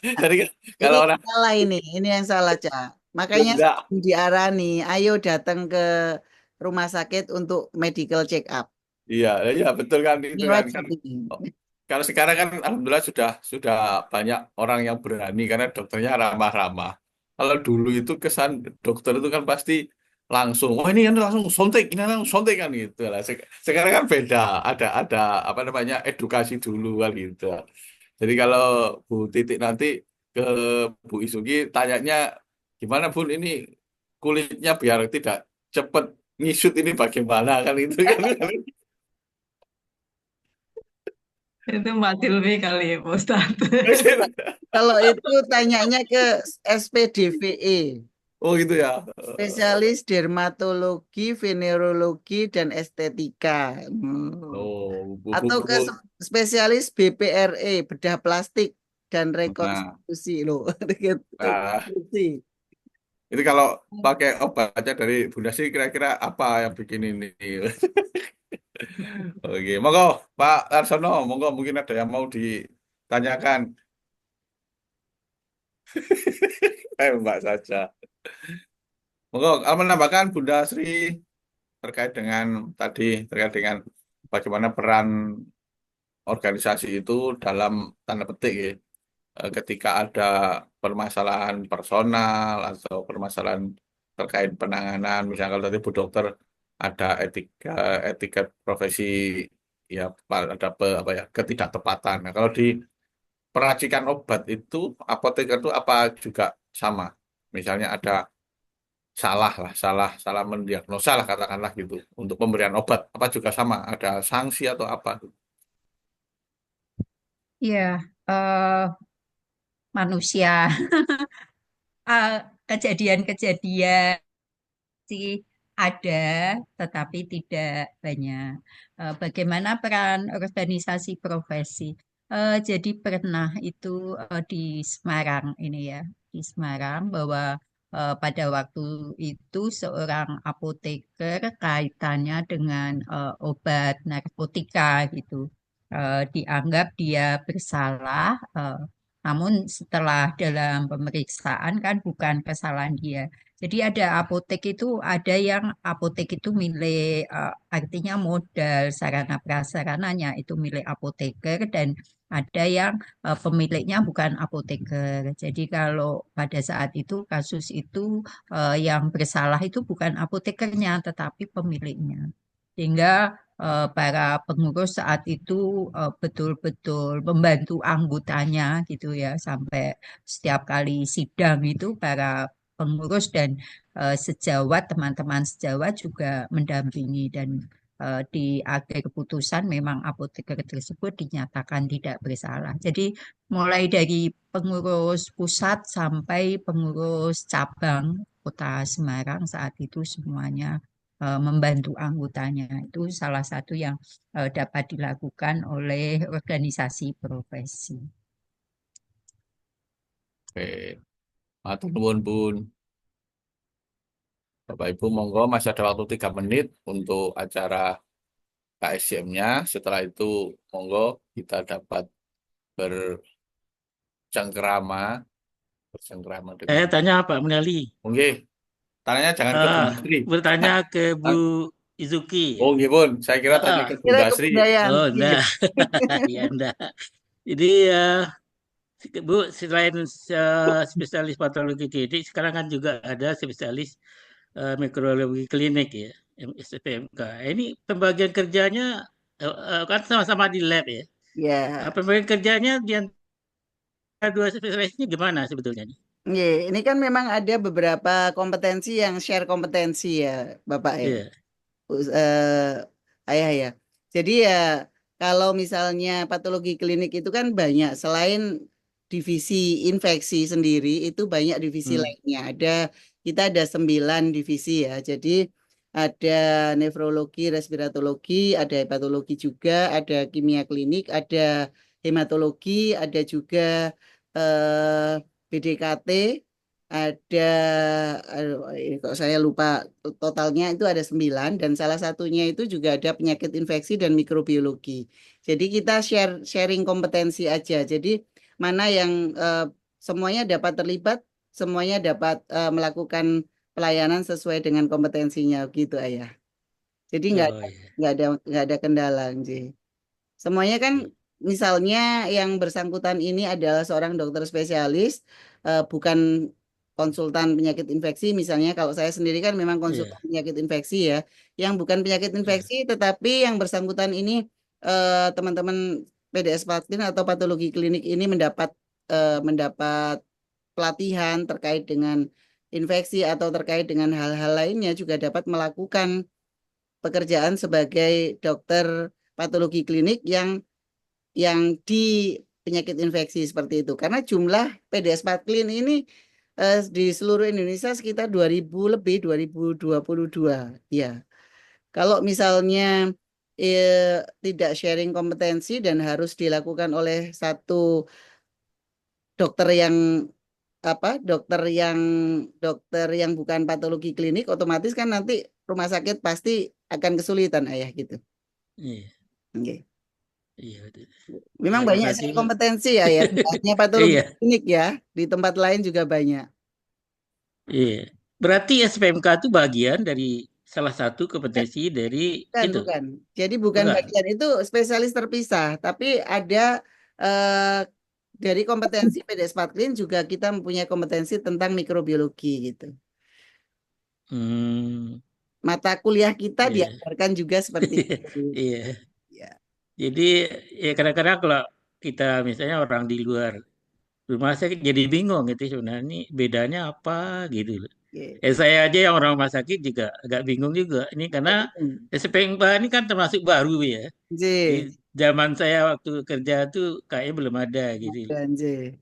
Jadi Ini kalau orang salah ini yang salah Cak. Makanya enggak, diarani, ayo datang ke rumah sakit untuk medical check up. iya, iya betul kan itu Lewat kan. sini. Oh, kalau sekarang kan alhamdulillah sudah banyak orang yang berani karena dokternya ramah-ramah. Kalau dulu itu kesan dokter itu kan pasti langsung, oh ini kan langsung sontek, ini langsung sontek kan gitu lah. Sekarang kan beda, ada apa namanya edukasi dulu kan gitu. Jadi kalau Bu Titik nanti ke Bu Isugi tanyanya gimana Bun ini kulitnya biar tidak cepet ngisut ini bagaimana kan itu kan. Itu Mbak Silvi kali ya, Pak Ustadz. Kalau itu tanyanya ke SPDVE, Oh gitu ya. spesialis dermatologi, venerologi, dan estetika. Oh, Atau ke buku-buku. spesialis BPRE, bedah plastik dan Nah, rekonstruksi loh. nah, Rekonstruksi. itu kalau pakai obatnya dari Bunda sih kira-kira apa yang bikin ini? Oke, monggo Pak Arsono, monggo mungkin ada yang mau ditanyakan. Mbak saja. Monggo, menambahkan Bunda Sri terkait dengan tadi terkait dengan bagaimana peran organisasi itu dalam tanda petik ya, ketika ada permasalahan personal atau permasalahan terkait penanganan, misalnya kalau tadi Bu Dokter ada etika etika profesi ya ada apa ya ketidaktepatan. Nah, kalau di peracikan obat itu apoteker itu apa juga sama? Misalnya ada salah mendiagnosa lah katakanlah gitu untuk pemberian obat apa juga sama ada sanksi atau apa? Ya, eh, manusia. Eh, kejadian-kejadian sih ada, tetapi tidak banyak. Bagaimana peran organisasi profesi? Jadi pernah itu di Semarang ini ya, di Semarang bahwa pada waktu itu seorang apoteker kaitannya dengan obat narkotika gitu. Dianggap dia bersalah, namun setelah dalam pemeriksaan kan bukan kesalahan dia. Jadi ada apotek itu, ada yang apotek itu milik, artinya modal sarana prasarananya itu milik apoteker dan ada yang pemiliknya bukan apoteker. Jadi kalau pada saat itu kasus itu yang bersalah itu bukan apotekernya tetapi pemiliknya. Sehingga para pengurus saat itu betul-betul membantu anggotanya gitu ya sampai setiap kali sidang itu para pengurus dan sejawat teman-teman sejawat juga mendampingi dan di akhir keputusan memang apoteker tersebut dinyatakan tidak bersalah. Jadi mulai dari pengurus pusat sampai pengurus cabang Kota Semarang saat itu semuanya membantu anggotanya. Itu salah satu yang dapat dilakukan oleh organisasi profesi. Oke, matur nuwun Bun. Bapak Ibu monggo masih ada waktu 3 menit untuk acara KSCM-nya. Setelah itu monggo kita dapat bercengkrama Saya dengan tanya Pak Mendali, mungkin Tanya jangan ke Bu Basri. Bertanya ke Bu Izuki. Oh, nggih, Bun. Saya kira Ah, tanya ah. ke Bu Kira Basri. kebudayaan. Oh, Iya. enggak. Ya, enggak. Jadi Bu, selain spesialis patologi klinik, sekarang kan juga ada spesialis mikrologi klinik ya, SPMK. Ini pembagian kerjanya kan sama-sama di lab ya. Ya. Pembagian kerjanya di antara dua spesialis ini gimana sebetulnya? Iya, ini kan memang ada beberapa kompetensi yang share kompetensi ya, Bapak ya. Iya, Ayah ya. Jadi ya kalau misalnya patologi klinik itu kan banyak selain divisi infeksi sendiri itu banyak divisi lainnya. Kita ada 9 divisi ya. Jadi ada nefrologi, respiratologi, ada hepatologi juga, ada kimia klinik, ada hematologi, ada juga BDKT, ada kok saya lupa totalnya itu ada 9 dan salah satunya itu juga ada penyakit infeksi dan mikrobiologi. Jadi kita sharing kompetensi aja. Jadi mana yang semuanya dapat terlibat, semuanya dapat melakukan pelayanan sesuai dengan kompetensinya gitu Ayah. Jadi oh iya. nggak ada kendala, Nji. Semuanya kan misalnya yang bersangkutan ini adalah seorang dokter spesialis, bukan konsultan penyakit infeksi. Misalnya kalau saya sendiri kan memang Iya, konsultan penyakit infeksi ya, yang bukan penyakit iya. infeksi, tetapi yang bersangkutan ini teman-teman PDS Patin atau patologi klinik ini mendapat pelatihan terkait dengan infeksi atau terkait dengan hal-hal lainnya juga dapat melakukan pekerjaan sebagai dokter patologi klinik yang di penyakit infeksi seperti itu. Karena jumlah PDS Patklin ini di seluruh Indonesia sekitar 2000 lebih 2022. Ya. Kalau misalnya tidak sharing kompetensi dan harus dilakukan oleh satu dokter yang dokter yang bukan patologi klinik, otomatis kan nanti rumah sakit pasti akan kesulitan Ayah gitu. Iya, Oke. iya betul. Memang Terima banyak kasih, sih Bu. kompetensi ya, hanya patologi Iya, klinik ya, di tempat lain juga banyak. iya. Berarti SPMK itu bagian dari salah satu Eh, kompetensi dari Bukan, itu. bukan. Jadi bukan Bukan. bagian itu spesialis terpisah, tapi ada eh, dari kompetensi PDS Patklin juga kita mempunyai kompetensi tentang mikrobiologi gitu. Hmm, Mata kuliah kita iya, diajarkan juga seperti itu. iya. Ya. Jadi ya kadang-kadang kalau kita misalnya orang di luar rumah sakit jadi bingung gitu sebenarnya ini bedanya apa gitu loh. Oke. Saya aja yang orang rumah sakit juga agak bingung juga. Ini karena SPMK ini kan termasuk baru ya. Di J, zaman saya waktu kerja tuh kayaknya belum ada gitu. dan J.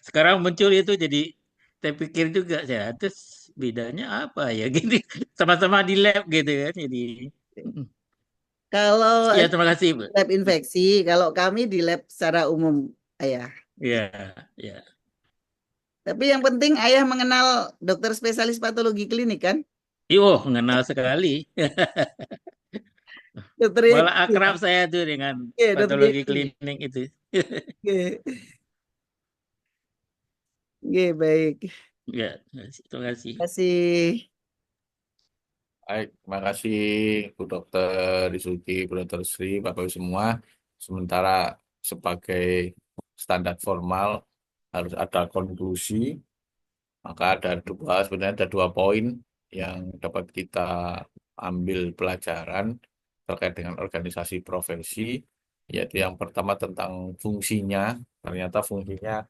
Sekarang muncul itu jadi saya pikir juga saya terus bedanya apa ya gitu. Sama-sama di lab gitu kan. Jadi Kalau ya terima kasih, Bu. lab infeksi, kalau kami di lab secara umum, Ayah. Ya, ya. Tapi yang penting Ayah mengenal dokter spesialis patologi klinik kan? Mengenal sekali. Dokter Malah Yeki. akrab saya tuh dengan Oke, dokter patologi Yeki. klinik itu. Oke. Oke, baik. Ya, terima kasih. Terima kasih. Baik, terima kasih Bu Dokter Isuki, Bu Dokter Sri, Bapak Ibu semua. Sementara sebagai standar formal harus ada konklusi, maka sebenarnya ada dua poin yang dapat kita ambil pelajaran terkait dengan organisasi profesi, yaitu yang pertama tentang fungsinya. Ternyata fungsinya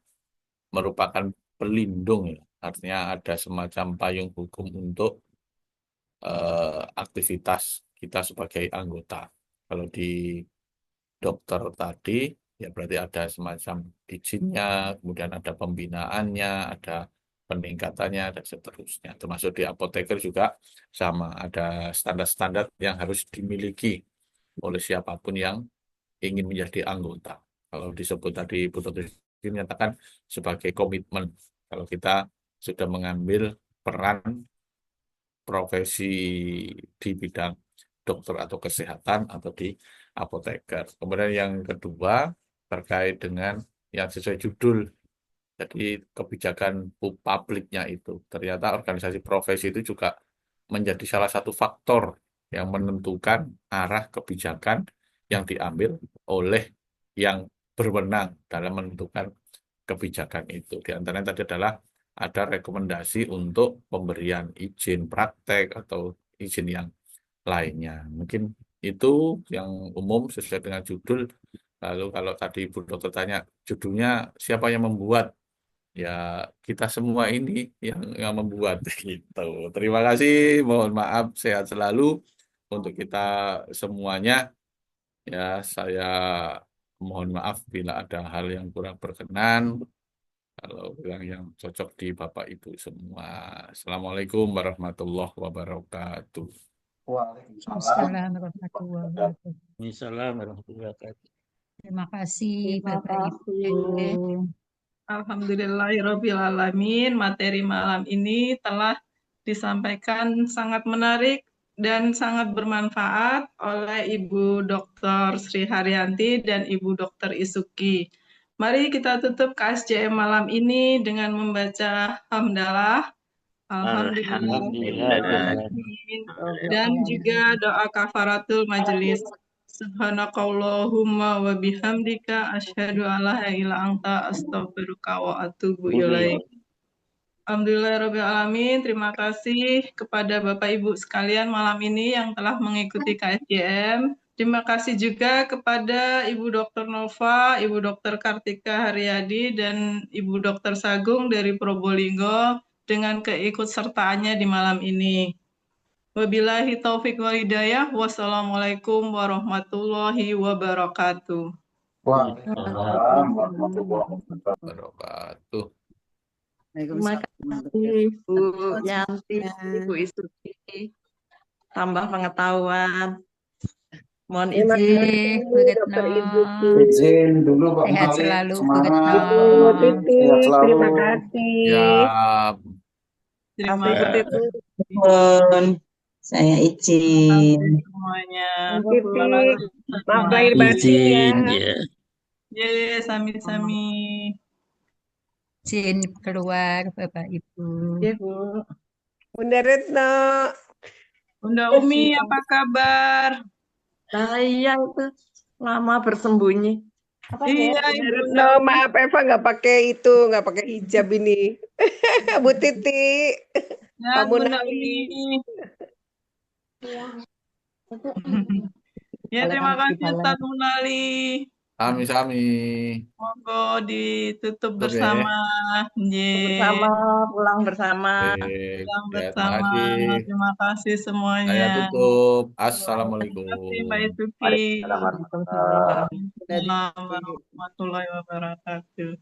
merupakan pelindung, ya. Artinya ada semacam payung hukum untuk aktivitas kita sebagai anggota. Kalau di dokter tadi, ya berarti ada semacam izinnya, kemudian ada pembinaannya, ada peningkatannya, dan seterusnya. Termasuk di apoteker juga sama, ada standar-standar yang harus dimiliki oleh siapapun yang ingin menjadi anggota. Kalau disebut tadi, Bu Dr. menyatakan sebagai komitmen, kalau kita sudah mengambil peran profesi di bidang dokter atau kesehatan atau di apoteker. Kemudian yang kedua terkait dengan yang sesuai judul Jadi kebijakan publiknya itu ternyata organisasi profesi itu juga menjadi salah satu faktor yang menentukan arah kebijakan yang diambil oleh yang berwenang dalam menentukan kebijakan itu. Di antaranya tadi adalah ada rekomendasi untuk pemberian izin praktek atau izin yang lainnya. Mungkin itu yang umum sesuai dengan judul. Lalu kalau tadi Ibu Dokter tanya judulnya siapa yang membuat? Ya kita semua ini yang membuat gitu. Terima kasih, mohon maaf, sehat selalu untuk kita semuanya. Ya, saya mohon maaf bila ada hal yang kurang berkenan. Kalau yang cocok di Bapak Ibu semua. Assalamualaikum warahmatullahi wabarakatuh. Waalaikumsalam. Assalamualaikum warahmatullahi wabarakatuh. Waalaikumsalam warahmatullahi wabarakatuh. Terima kasih Terima Bapak Ibu. kasih. Alhamdulillahirrabbilalamin, materi malam ini telah disampaikan sangat menarik dan sangat bermanfaat oleh Ibu Dr. Sri Haryanti dan Ibu Dr. Isuki. Mari kita tutup KSJM malam ini dengan membaca hamdalah. Alhamdulillahirrahmanirrahim. Dan juga doa kafaratul majelis. Subhanakallahumma wa bihamdika asyhadu alla ilaha illa anta astaghfiruka wa atubu ilaik. Alhamdulillahirabbil alamin. Terima kasih kepada Bapak Ibu sekalian malam ini yang telah mengikuti KSJM. Terima kasih juga kepada Ibu Dr. Nova, Ibu Dr. Kartika Haryadi, dan Ibu Dr. Sagung dari Probolinggo dengan keikutsertaannya di malam ini. Wabillahi taufik wal hidayah. Wassalamualaikum warahmatullahi wabarakatuh. Waalaikumsalam warahmatullahi wabarakatuh. Wabarakatuh. Terima Waalaikumsalam. kasih Bu Yanti, Ya. Bu Isuki. Tambah pengetahuan. Mohon Terima izin. kasih Bu Retno. Izin dulu Pak Sehat Malik, selalu Bu semangat, Retno. teman-teman. Sehat selalu. Terima kasih. Ya, Terima Kasih Bu kasih Titi. Saya kasih izin. semuanya. Bu Titi. Maaf lahir batin Izin ya. ya. Ye, sami-sami. Izin keluar Bapak Ibu. Ya Bu. Bunda Retno, Bunda Umi, apa kabar? Saya itu lama bersembunyi. Iya, Bunda Ibu Retno, maaf Eva nggak pakai hijab ini. Bu Titi, Ya, Pak Bunda Munali. Umi. Ya, terima kasih Ustaz Munali. sami-sami. Monggo ditutup Oke. bersama. Ye. Bersama, pulang bersama. Oke. Pulang Ya, terima bersama. kasih. Terima kasih Saya semuanya. tutup. Terima Assalamualaikum. kasih Pak Isuki. Waalaikumsalam. Waalaikumsalam warahmatullahi wabarakatuh.